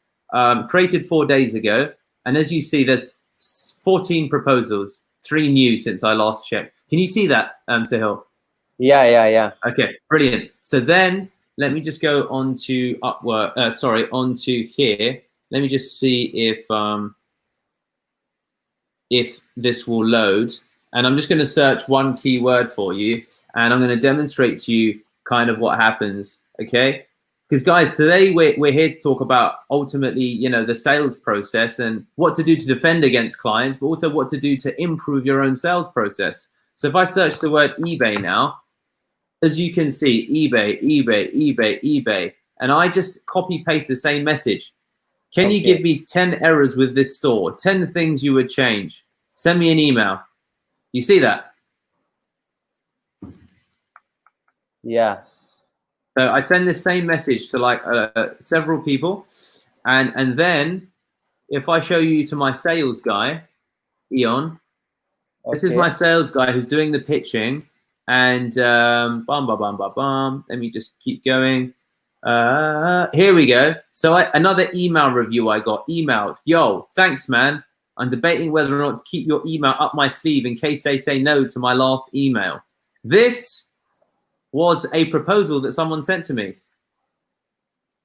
Created 4 days ago. And as you see, there's 14 proposals, 3 new since I last checked. Can you see that, Sahil? Yeah. Okay, brilliant. So then let me just go on to Upwork. Onto here. Let me just see if this will load. And I'm just going to search one keyword for you, and I'm going to demonstrate to you kind of what happens. Okay, because guys, today we're here to talk about ultimately, the sales process and what to do to defend against clients, but also what to do to improve your own sales process. So if I search the word eBay now, as you can see, eBay, and I just copy paste the same message. Can you give me 10 errors with this store? 10 things you would change? Send me an email. You see that? Yeah. So I send this same message to several people, and then if I show you to my sales guy, Eon. This is Okay. my sales guy who's doing the pitching. And bum, bum, bum, bum, bum. Let me just keep going. Here we go. So another email review I got. Emailed. Yo, thanks, man. I'm debating whether or not to keep your email up my sleeve in case they say no to my last email. This was a proposal that someone sent to me.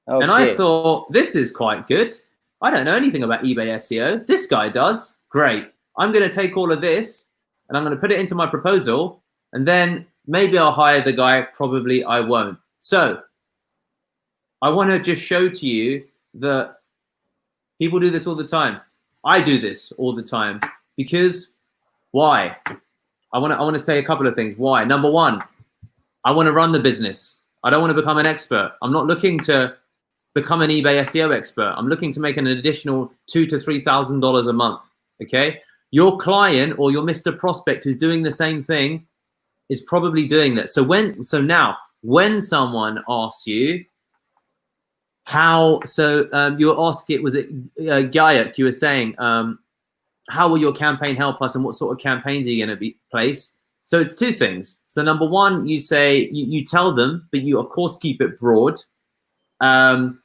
Okay. And I thought, this is quite good. I don't know anything about eBay SEO. This guy does. Great. I'm going to take all of this and I'm going to put it into my proposal. And then maybe I'll hire the guy. Probably I won't. So I want to just show to you that people do this all the time. I do this all the time. Because why? I want to say a couple of things. Why? Number one, I want to run the business. I don't want to become an expert. I'm not looking to become an eBay SEO expert. I'm looking to make an additional $2,000 to $3,000 a month. Okay. Your client or your Mr. Prospect who's doing the same thing is probably doing that. So now when someone asks you how, you were asking, was it Gayak, you were saying, how will your campaign help us and what sort of campaigns are you going to place? So it's two things. So number one, you say, you tell them, but you of course keep it broad. And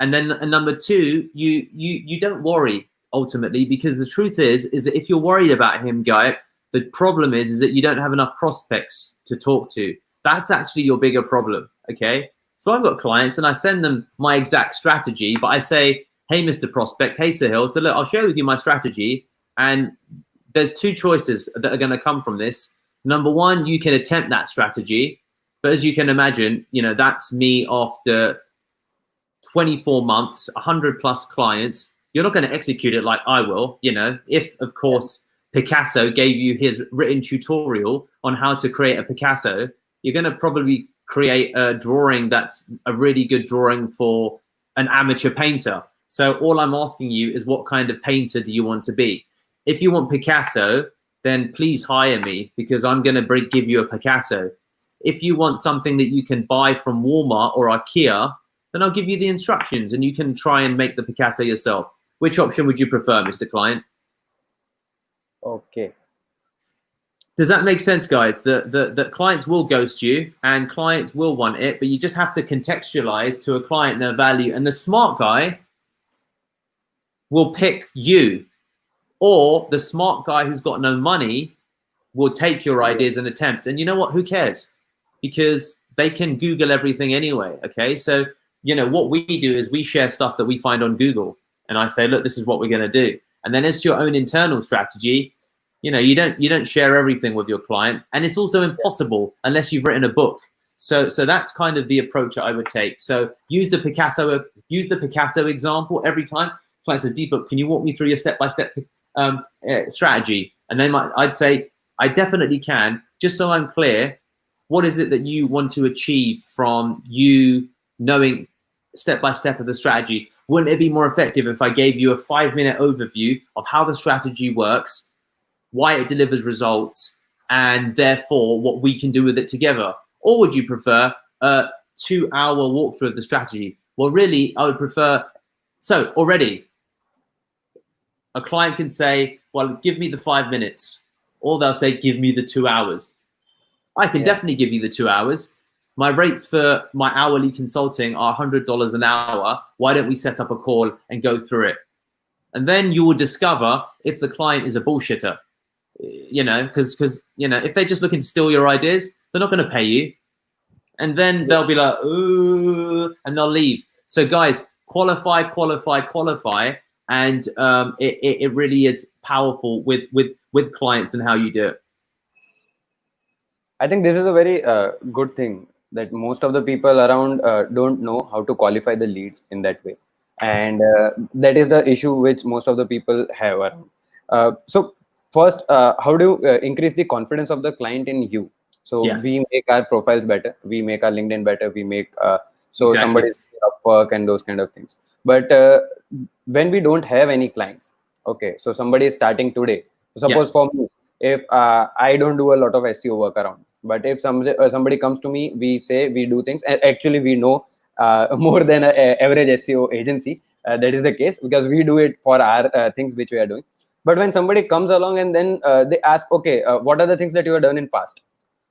number two, you don't worry ultimately, because the truth is that if you're worried about him, Gayak, the problem is that you don't have enough prospects to talk to. That's actually your bigger problem. Okay. So I've got clients and I send them my exact strategy, but I say, hey, Mr. Prospect, hey, Sahil, so look, I'll share with you my strategy. And there's two choices that are going to come from this. Number one, you can attempt that strategy. But as you can imagine, that's me after 24 months, 100 plus clients. You're not going to execute it like I will. If, of course, Picasso gave you his written tutorial on how to create a Picasso, you're going to probably create a drawing that's a really good drawing for an amateur painter. So all I'm asking you is, what kind of painter do you want to be? If you want Picasso, then please hire me, because I'm going to give you a Picasso. If you want something that you can buy from Walmart or IKEA, then I'll give you the instructions and you can try and make the Picasso yourself. Which option would you prefer, Mr. Client? Okay. Does that make sense, guys? The clients will ghost you and clients will want it, but you just have to contextualize to a client their value. And the smart guy will pick you, or the smart guy who's got no money will take your ideas and attempt. And you know what? Who cares? Because they can Google everything anyway. Okay. So, what we do is we share stuff that we find on Google. And I say, look, this is what we're going to do. And then as to your own internal strategy, you don't share everything with your client. And it's also impossible unless you've written a book. So that's kind of the approach that I would take. So use the Picasso example every time. Client says, Deepak, can you walk me through your step-by-step strategy? And then I'd say, I definitely can. Just so I'm clear, what is it that you want to achieve from you knowing step-by-step of the strategy? Wouldn't it be more effective if I gave you a 5-minute overview of how the strategy works, why it delivers results, and therefore what we can do with it together? Or would you prefer a 2-hour walkthrough of the strategy? Well, really, I would prefer. So already a client can say, well, give me the 5 minutes, or they'll say, give me the 2 hours. I can definitely give you the 2 hours. My rates for my hourly consulting are $100 an hour. Why don't we set up a call and go through it? And then you will discover if the client is a bullshitter, because if they're just looking to steal your ideas, they're not going to pay you. And then they'll be like, ooh, and they'll leave. So guys, qualify. And it really is powerful with clients and how you do it. I think this is a very good thing, that most of the people around don't know how to qualify the leads in that way. And that is the issue which most of the people have around. So first, how do you increase the confidence of the client in you? So we make our profiles better, we make our LinkedIn better, we make somebody up work and those kind of things. But when we don't have any clients, okay, so somebody is starting today. Suppose for me, if I don't do a lot of SEO work around, but if somebody comes to me, we say we do things. Actually, we know more than an average SEO agency. That is the case, because we do it for our things which we are doing. But when somebody comes along and then they ask, okay, what are the things that you have done in past?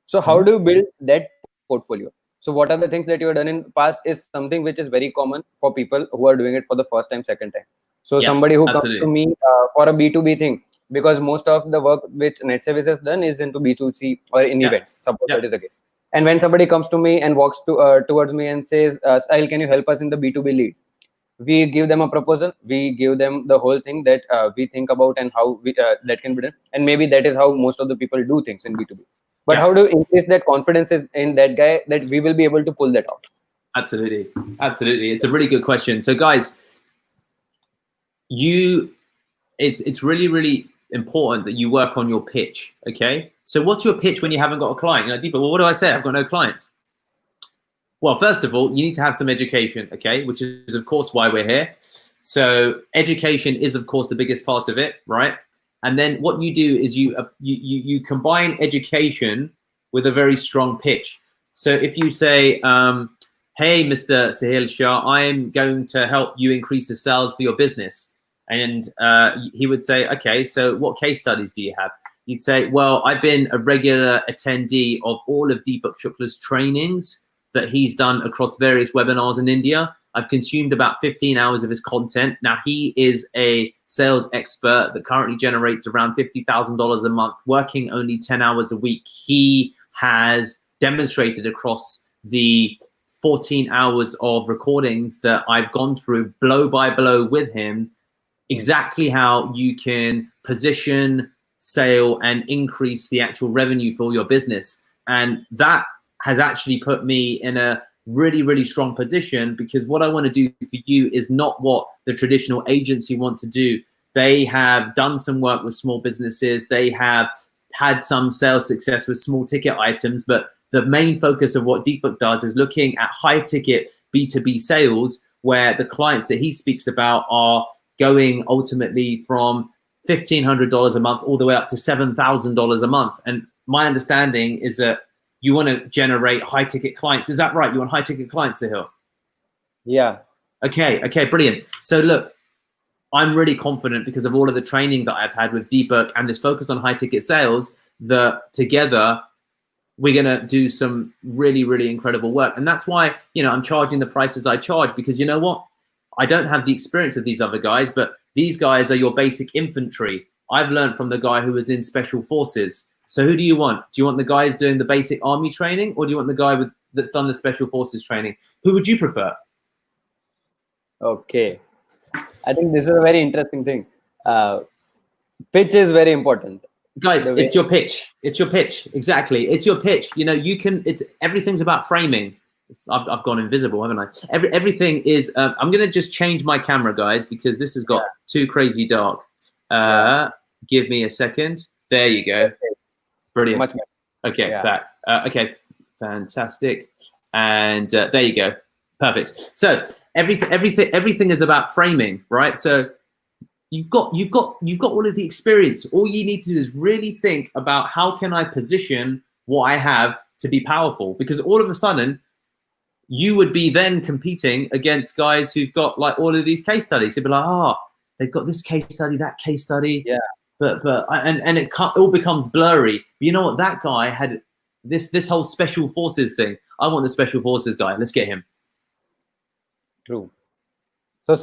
So how Mhm. do you build that portfolio? So what are the things that you have done in past is something which is very common for people who are doing it for the first time, second time. So Yeah, somebody who comes to absolutely. me for a B2B thing, because most of the work which Netsavvies has done is into B2C or in Yeah, events. Suppose yeah, that is the case. And when somebody comes to me and walks towards me and says, Sahil, can you help us in the B2B leads? We give them a proposal, we give them the whole thing that we think about and how that can be done, and maybe that is how most of the people do things in B2B. But yeah. how do you increase that confidence in that guy that we will be able to pull that off? Absolutely, absolutely. It's a really good question. So, guys, it's really important that you work on your pitch. Okay. So, what's your pitch when you haven't got a client? You're like, Deepak, well, what do I say? I've got no clients. Well, first of all, you need to have some education. Okay, which is of course why we're here. So, education is of course the biggest part of it, right? And then what you do is you combine education with a very strong pitch. So if you say, hey, Mr. Sahil Shah, I'm going to help you increase the sales for your business. And he would say, okay, so what case studies do you have? You'd say, well, I've been a regular attendee of all of Deepak Shukla's trainings that he's done across various webinars in India. I've consumed about 15 hours of his content. Now, he is a sales expert that currently generates around $50,000 a month, working only 10 hours a week. He has demonstrated across the 14 hours of recordings that I've gone through blow by blow with him exactly how you can position, sale, and increase the actual revenue for your business. And that has actually put me in a really strong position, because what I want to do for you is not what the traditional agency want to do. They have done some work with small businesses. They have had some sales success with small ticket items, but the main focus of what Deepak does is looking at high ticket B2B sales, where the clients that he speaks about are going ultimately from $1,500 a month all the way up to $7,000 a month. And my understanding is that you want to generate high ticket clients. Is that right? You want high ticket clients, Sahil? Yeah. Okay, brilliant. So look, I'm really confident because of all of the training that I've had with Deepak and this focus on high ticket sales that together we're going to do some really incredible work. And that's why, I'm charging the prices I charge, because you know what? I don't have the experience of these other guys, but these guys are your basic infantry. I've learned from the guy who was in special forces. So who do you want? Do you want the guys doing the basic army training, or do you want the guy that's done the special forces training? Who would you prefer? Okay, I think this is a very interesting thing. Pitch is very important. Guys, The way, it's your pitch. It's your pitch. Exactly. It's your pitch. Everything's about framing. I've gone invisible, haven't I? Everything is, I'm going to just change my camera, guys, because this has got too crazy dark. Give me a second. There you go. okay. Brilliant. Much better. Okay, Yeah. back. Okay, fantastic. And there you go. Perfect. So everything is about framing, right? So you've got all of the experience. All you need to do is really think about how can I position what I have to be powerful, because all of a sudden you would be then competing against guys who've got like all of these case studies. You'd be like, oh, they've got this case study, that case study. Yeah. But it all becomes blurry. But you know what? That guy had this whole special forces thing. I want the special forces guy. Let's get him. True. So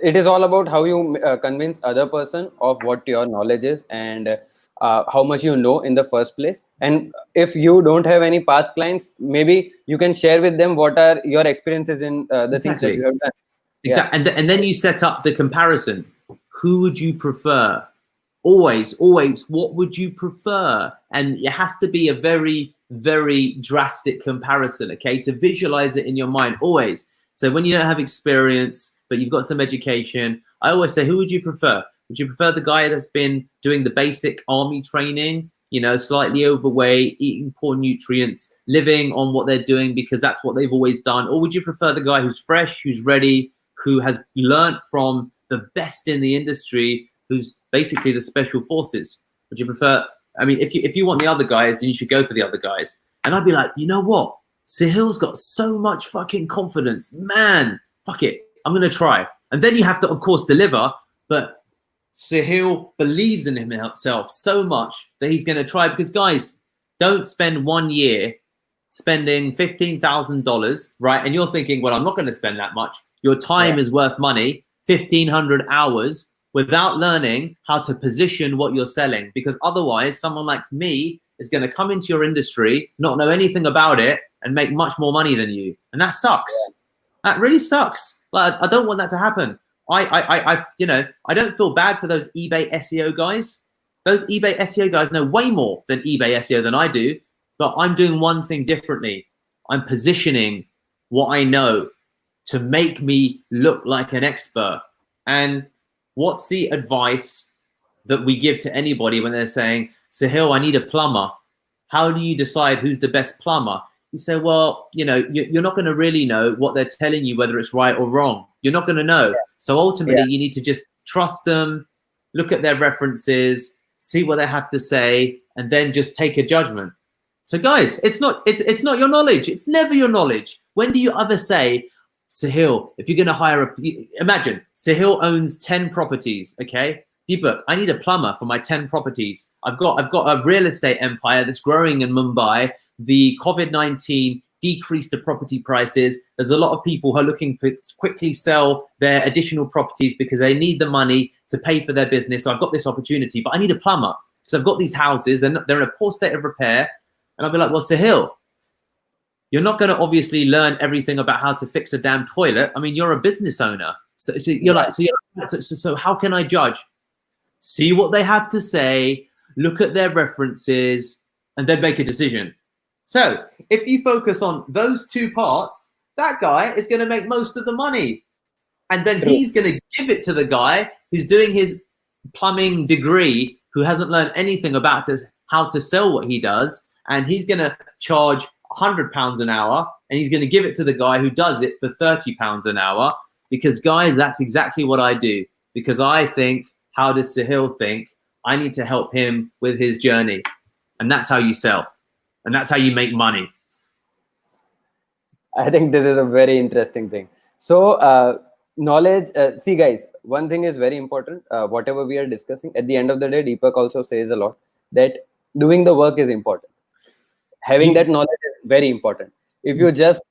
it is all about how you convince other person of what your knowledge is and how much you know in the first place. And if you don't have any past clients, maybe you can share with them what are your experiences in the things that you have done. Exactly. Yeah. And then you set up the comparison. Who would you prefer? Always, what would you prefer? And it has to be a very drastic comparison, okay? To visualize it in your mind, always. So when you don't have experience, but you've got some education, I always say, who would you prefer? Would you prefer the guy that's been doing the basic army training, slightly overweight, eating poor nutrients, living on what they're doing because that's what they've always done? Or would you prefer the guy who's fresh, who's ready, who has learned from the best in the industry, who's basically the special forces? Would you prefer? I mean, if you want the other guys, then you should go for the other guys. And I'd be like, you know what? Sahil's got so much fucking confidence, man. Fuck it, I'm gonna try. And then you have to, of course, deliver. But Sahil believes in himself so much that he's going to try, because guys, don't spend 1 year spending $15,000, right? And you're thinking, well, I'm not going to spend that much. Your time is worth money, 1,500 hours, without learning how to position what you're selling. Because otherwise, someone like me is going to come into your industry, not know anything about it, and make much more money than you. And that sucks. That really sucks. Like, I don't want that to happen. I don't feel bad for those eBay SEO guys. Those eBay SEO guys know way more than eBay SEO than I do, but I'm doing one thing differently. I'm positioning what I know to make me look like an expert. And what's the advice that we give to anybody when they're saying, Sahil, I need a plumber. How do you decide who's the best plumber? You say, well, you're not going to really know what they're telling you, whether it's right or wrong. You're not going to know. So ultimately, you need to just trust them, look at their references, see what they have to say, and then just take a judgment. So guys, it's not your knowledge. It's never your knowledge. When do you ever say, Sahil, if you're going to hire imagine Sahil owns 10 properties. Okay. Deepak, I need a plumber for my 10 properties. I've got a real estate empire that's growing in Mumbai. The COVID-19 decreased the property prices. There's a lot of people who are looking to quickly sell their additional properties because they need the money to pay for their business. So I've got this opportunity, but I need a plumber. So I've got these houses and they're in a poor state of repair. And I'll be like, well, Sahil, you're not going to obviously learn everything about how to fix a damn toilet. I mean, you're a business owner. So so how can I judge? See what they have to say, look at their references, and then make a decision. So if you focus on those two parts, that guy is going to make most of the money. And then he's going to give it to the guy who's doing his plumbing degree, who hasn't learned anything about how to sell what he does. And he's going to charge £100 an hour, and he's going to give it to the guy who does it for £30 an hour. Because guys, that's exactly what I do. Because I think, how does Sahil think? I need to help him with his journey. And that's how you sell. And that's how you make money. I think this is a very interesting thing. So knowledge, see guys, one thing is very important. Whatever we are discussing, at the end of the day, Deepak also says a lot that doing the work is important. Having that knowledge is very important. If you just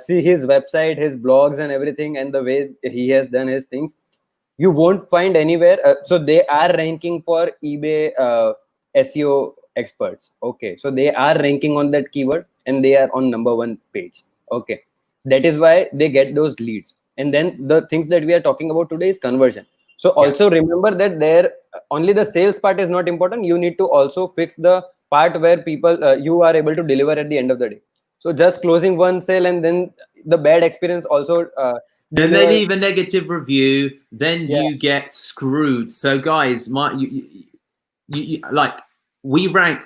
see his website, his blogs and everything, and the way he has done his things, you won't find anywhere. So they are ranking for eBay SEO experts. Okay. So they are ranking on that keyword and they are on #1 page. Okay. That is why they get those leads. And then the things that we are talking about today is conversion. So also remember that there only the sales part is not important. You need to also fix the part where people you are able to deliver at the end of the day. So just closing one sale and then the bad experience also. Then they leave a negative review. Then you get screwed. So guys, like we rank.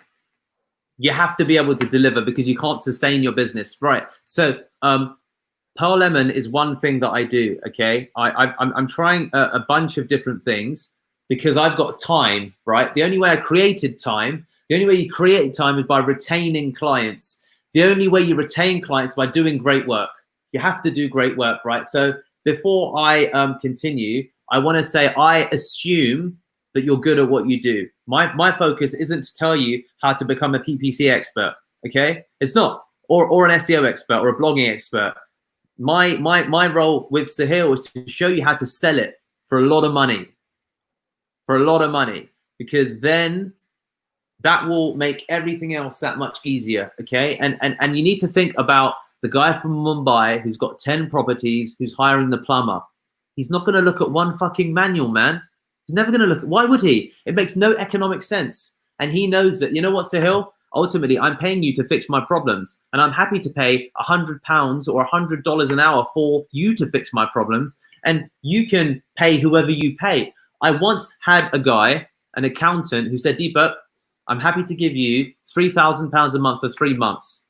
You have to be able to deliver because you can't sustain your business, right? So Pearl Lemon is one thing that I do. Okay, I'm trying a bunch of different things because I've got time, right? The only way I created time, the only way you create time is by retaining clients. The only way you retain clients is by doing great work. You have to do great work, right? So before I continue, I want to say I assume that you're good at what you do. My focus isn't to tell you how to become a PPC expert, okay? It's not, or an SEO expert or a blogging expert. My role with Sahil is to show you how to sell it for a lot of money, because then that will make everything else that much easier, okay? And you need to think about the guy from Mumbai who's got 10 properties, who's hiring the plumber. He's not going to look at one fucking manual, man. He's never going to look. Why would he? It makes no economic sense. And he knows that, you know what, Sahil? Ultimately, I'm paying you to fix my problems. And I'm happy to pay £100 or $100 an hour for you to fix my problems. And you can pay whoever you pay. I once had a guy, an accountant, who said, Deepak, I'm happy to give you £3,000 a month for 3 months.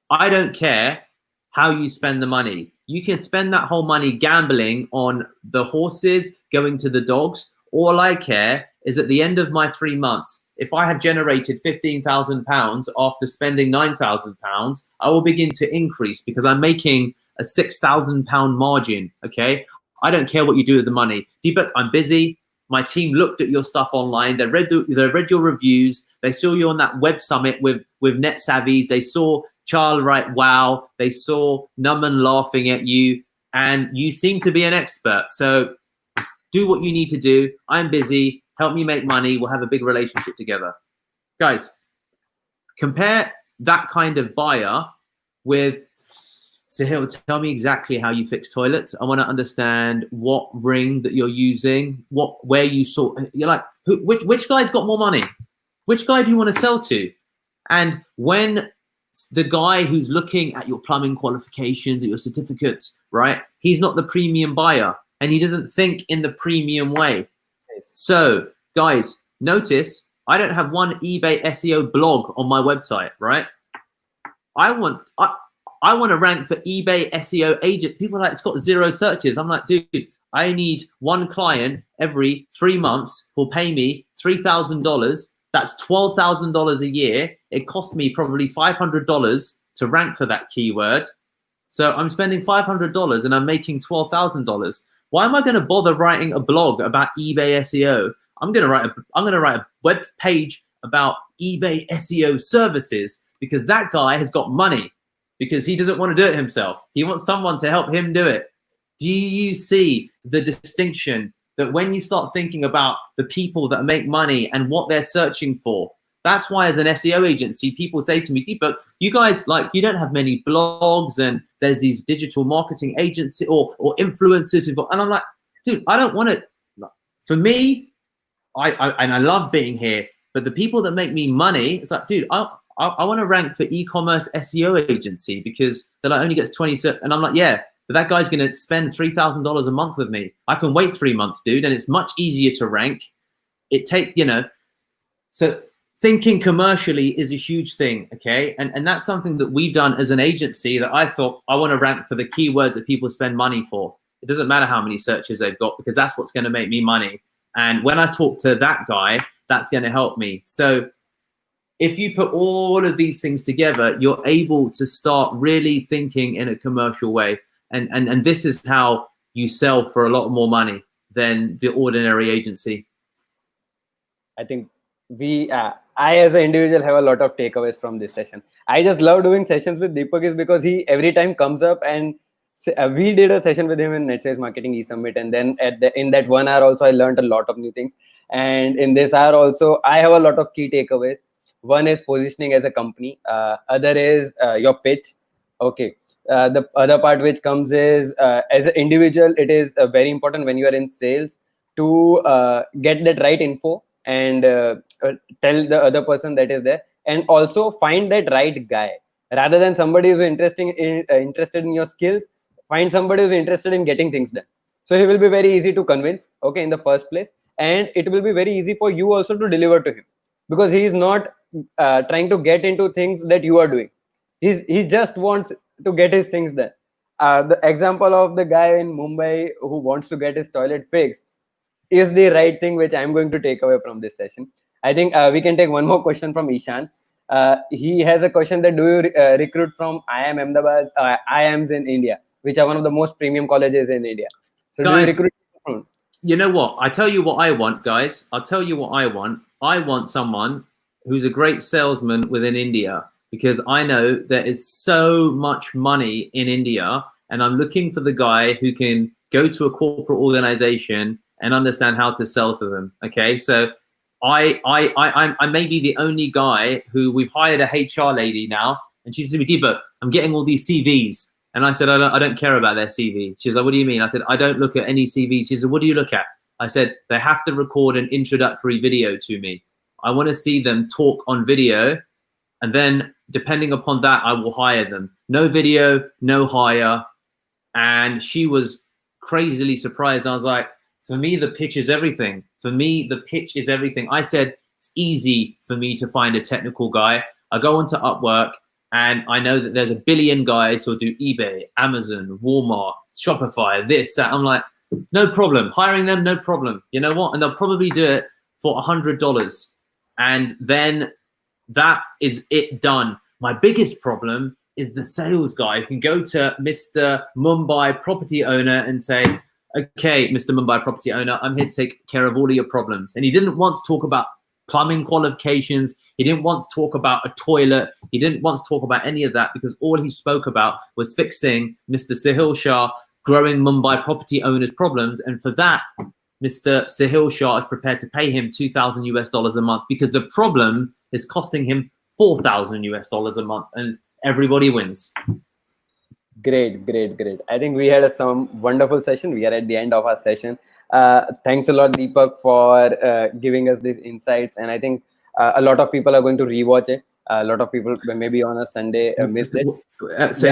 I don't care how you spend the money. You can spend that whole money gambling on the horses, going to the dogs. All I care is at the end of my 3 months, if I have generated £15,000 after spending £9,000, I will begin to increase because I'm making a £6,000 margin, okay? I don't care what you do with the money. Deepak, I'm busy. My team looked at your stuff online. They read your reviews. They saw you on that web summit with Netsavvies. They saw Charles write wow. They saw Numan laughing at you, and you seem to be an expert. So do what you need to do. I'm busy. Help me make money. We'll have a big relationship together. Guys, compare that kind of buyer with Sahil. Tell me exactly how you fix toilets. I want to understand what ring that you're using, where you saw. You're like, which guy's got more money? Which guy do you want to sell to? And when the guy who's looking at your plumbing qualifications, at your certificates, right? He's not the premium buyer, and he doesn't think in the premium way. So, guys, notice I don't have one eBay SEO blog on my website, right? I want to rank for eBay SEO agent. People are like, it's got 0 searches. I'm like, dude, I need one client every 3 months who'll pay me $3,000. That's $12,000 a year. It costs me probably $500 to rank for that keyword. So I'm spending $500 and I'm making $12,000. Why am I going to bother writing a blog about eBay SEO? I'm going to write a web page about eBay SEO services, because that guy has got money, because he doesn't want to do it himself. He wants someone to help him do it. Do you see the distinction that when you start thinking about the people that make money and what they're searching for? That's why as an SEO agency, people say to me, Deepak, you guys, like, you don't have many blogs, and there's these digital marketing agency or influencers who've got, and I'm like, dude, I don't want to. For me, I love being here, but the people that make me money, it's like, dude, I want to rank for e-commerce SEO agency, because that like only gets 20, and I'm like, yeah, but that guy's going to spend $3,000 a month with me. I can wait 3 months, dude, and it's much easier to rank. So thinking commercially is a huge thing, okay? And that's something that we've done as an agency, that I thought, I want to rank for the keywords that people spend money for. It doesn't matter how many searches they've got, because that's what's going to make me money. And when I talk to that guy, that's going to help me. So if you put all of these things together, you're able to start really thinking in a commercial way. And this is how you sell for a lot more money than the ordinary agency. I think I as an individual have a lot of takeaways from this session. I just love doing sessions with Deepak is because he every time comes up, and we did a session with him in Netsavvies Marketing eSummit, and then in that 1 hour also I learned a lot of new things. And in this hour also I have a lot of key takeaways. One is positioning as a company. Other is your pitch. Okay. The other part which comes is as an individual, it is very important when you are in sales to get that right info and tell the other person that is there, and also find that right guy. Rather than somebody who's interested in your skills, find somebody who's interested in getting things done. So he will be very easy to convince, okay, in the first place, and it will be very easy for you also to deliver to him, because he is not trying to get into things that you are doing. He just wants to get his things done. The example of the guy in Mumbai who wants to get his toilet fixed is the right thing which I'm going to take away from this session. I think we can take one more question from Ishan. He has a question that do you recruit from IIM Ahmedabad, IIMs in India, which are one of the most premium colleges in India. So guys, do you recruit from? You know what? I tell you what I want, guys. I'll tell you what I want. I want someone who's a great salesman within India, because I know there is so much money in India, and I'm looking for the guy who can go to a corporate organization and understand how to sell to them. Okay, so I may be the only guy who we've hired a HR lady now, and she said to me, Deepak, I'm getting all these CVs. And I said, I don't care about their CV. She's like, what do you mean? I said, I don't look at any CVs. She said, what do you look at? I said, they have to record an introductory video to me. I want to see them talk on video, and then depending upon that, I will hire them. No video, no hire. And she was crazily surprised. I was like, for me, the pitch is everything. For me, the pitch is everything. I said, it's easy for me to find a technical guy. I go onto Upwork, and I know that there's a billion guys who'll do eBay, Amazon, Walmart, Shopify, this, that. I'm like, no problem. Hiring them, no problem. You know what? And they'll probably do it for $100. And then that is it done. My biggest problem is the sales guy who can go to Mr. Mumbai property owner and say, okay, Mr. Mumbai property owner, I'm here to take care of all of your problems. And he didn't want to talk about plumbing qualifications. He didn't want to talk about a toilet. He didn't want to talk about any of that, because all he spoke about was fixing Mr. Sahil Shah, growing Mumbai property owners' problems. And for that, Mr. Sahil Shah is prepared to pay him $2,000 a month, because the problem is costing him $4,000 a month, and everybody wins. Great. I think we had some wonderful session. We are at the end of our session. Thanks a lot, Deepak, for giving us these insights. And I think a lot of people are going to rewatch it. A lot of people maybe on a Sunday missed it. So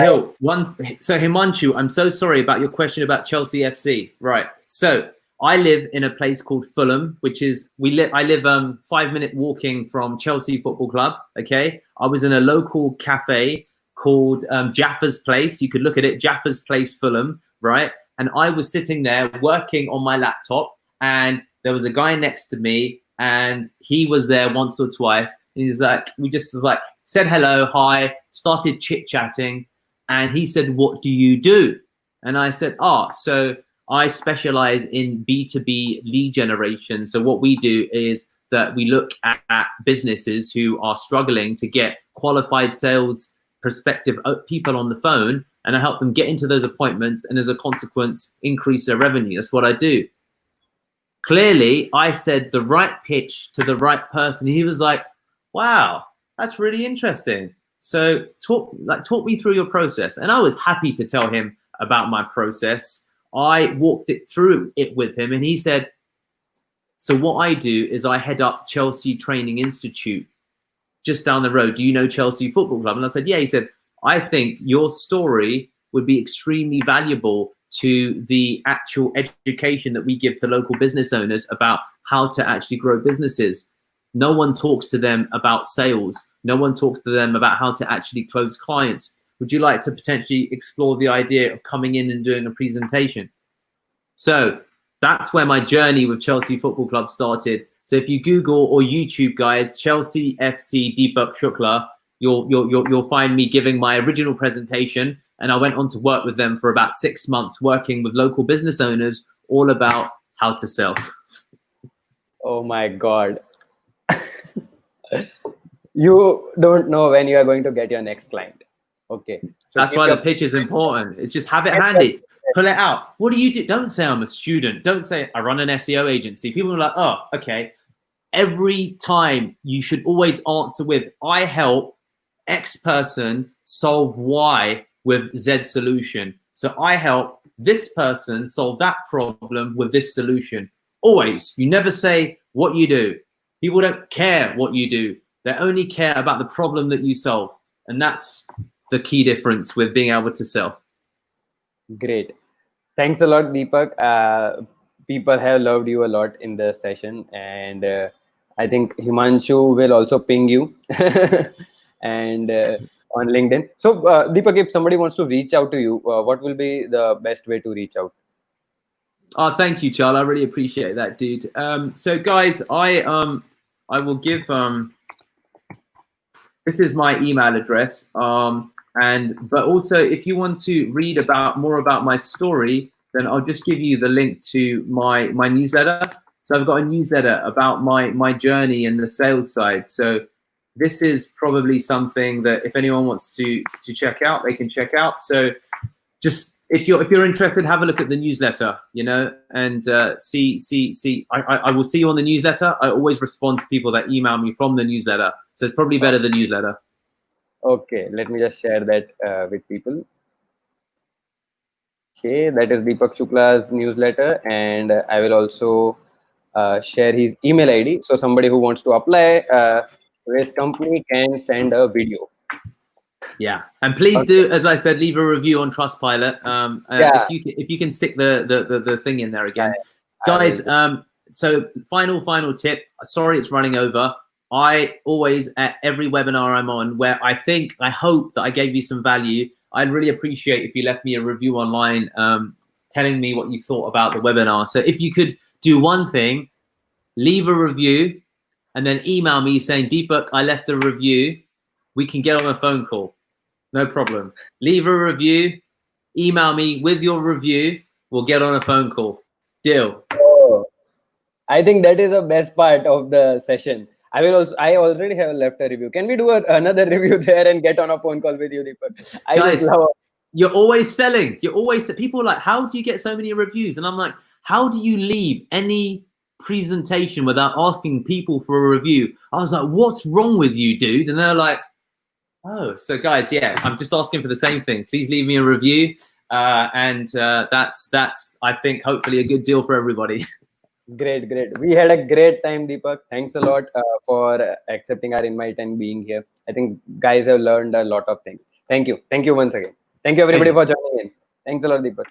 Himanshu, I'm so sorry about your question about Chelsea FC. Right. So I live in a place called Fulham, which is I live 5-minute walking from Chelsea Football Club. Okay. I was in a local cafe called Jaffa's Place. You could look at it, Jaffa's Place, Fulham, right? And I was sitting there working on my laptop, and there was a guy next to me, and he was there once or twice. And he's like, we just said hello, hi, started chit-chatting, and he said, "What do you do?" And I said, so I specialize in B2B lead generation. So what we do is that we look at businesses who are struggling to get qualified sales prospective people on the phone, and I help them get into those appointments, and as a consequence increase their revenue. That's what I do. Clearly I said the right pitch to the right person. He was like, wow, that's really interesting. So talk me through your process. And I was happy to tell him about my process. I walked it through it with him, and he said, so what I do is I head up Chelsea Training Institute just down the road. Do you know Chelsea Football Club? And I said, yeah. He said, I think your story would be extremely valuable to the actual education that we give to local business owners about how to actually grow businesses. No one talks to them about sales. No one talks to them about how to actually close clients. Would you like to potentially explore the idea of coming in and doing a presentation? So that's where my journey with Chelsea Football Club started. So if you Google or YouTube, guys, Chelsea FC Deepak Shukla, you'll find me giving my original presentation. And I went on to work with them for about 6 months, working with local business owners all about how to sell. Oh my God. You don't know when you are going to get your next client. Okay. So that's why the pitch is important. It's just have it handy. Pull it out. What do you do? Don't say I'm a student. Don't say I run an SEO agency. People are like, oh, okay. Every time you should always answer with, I help X person solve Y with Z solution. So I help this person solve that problem with this solution. Always. You never say what you do. People don't care what you do. They only care about the problem that you solve. And that's the key difference with being able to sell. Great. Thanks a lot, Deepak. People have loved you a lot in the session, and I think Himanshu will also ping you and on LinkedIn. So Deepak, if somebody wants to reach out to you, what will be the best way to reach out? Oh, thank you, Charles. I really appreciate that, dude. So guys, I will give this is my email address. But also if you want to read more about my story, then I'll just give you the link to my newsletter. So I've got a newsletter about my journey and the sales side. So this is probably something that if anyone wants to check out, they can check out. So just if you're interested, have a look at the newsletter, and see. I will see you on the newsletter. I always respond to people that email me from the newsletter. So it's probably better the newsletter. Okay, let me just share that with people. Okay, that is Deepak Shukla's newsletter, and I will also share his email ID. So somebody who wants to apply his company can send a video. Yeah, and please do, as I said, leave a review on Trustpilot. If you can stick the thing in there again, guys. So final tip. Sorry, it's running over. I always, at every webinar I'm on, where I hope that I gave you some value, I'd really appreciate if you left me a review online telling me what you thought about the webinar. So if you could do one thing, leave a review and then email me saying, Deepak, I left the review. We can get on a phone call. No problem. Leave a review, email me with your review, we'll get on a phone call. Deal. Oh, I think that is the best part of the session. I already have left a review. Can we do another review there and get on a phone call with you, Deepak? I Guys, just love. you're always selling. You're always, people are like, how do you get so many reviews? And I'm like, how do you leave any presentation without asking people for a review? I was like, what's wrong with you, dude? And they're like, oh, so guys, yeah, I'm just asking for the same thing. Please leave me a review. That's I think hopefully a good deal for everybody. Great. We had a great time, Deepak. Thanks a lot for accepting our invite and being here. I think guys have learned a lot of things. Thank you once again. Thank you everybody for joining in. Thanks a lot, Deepak.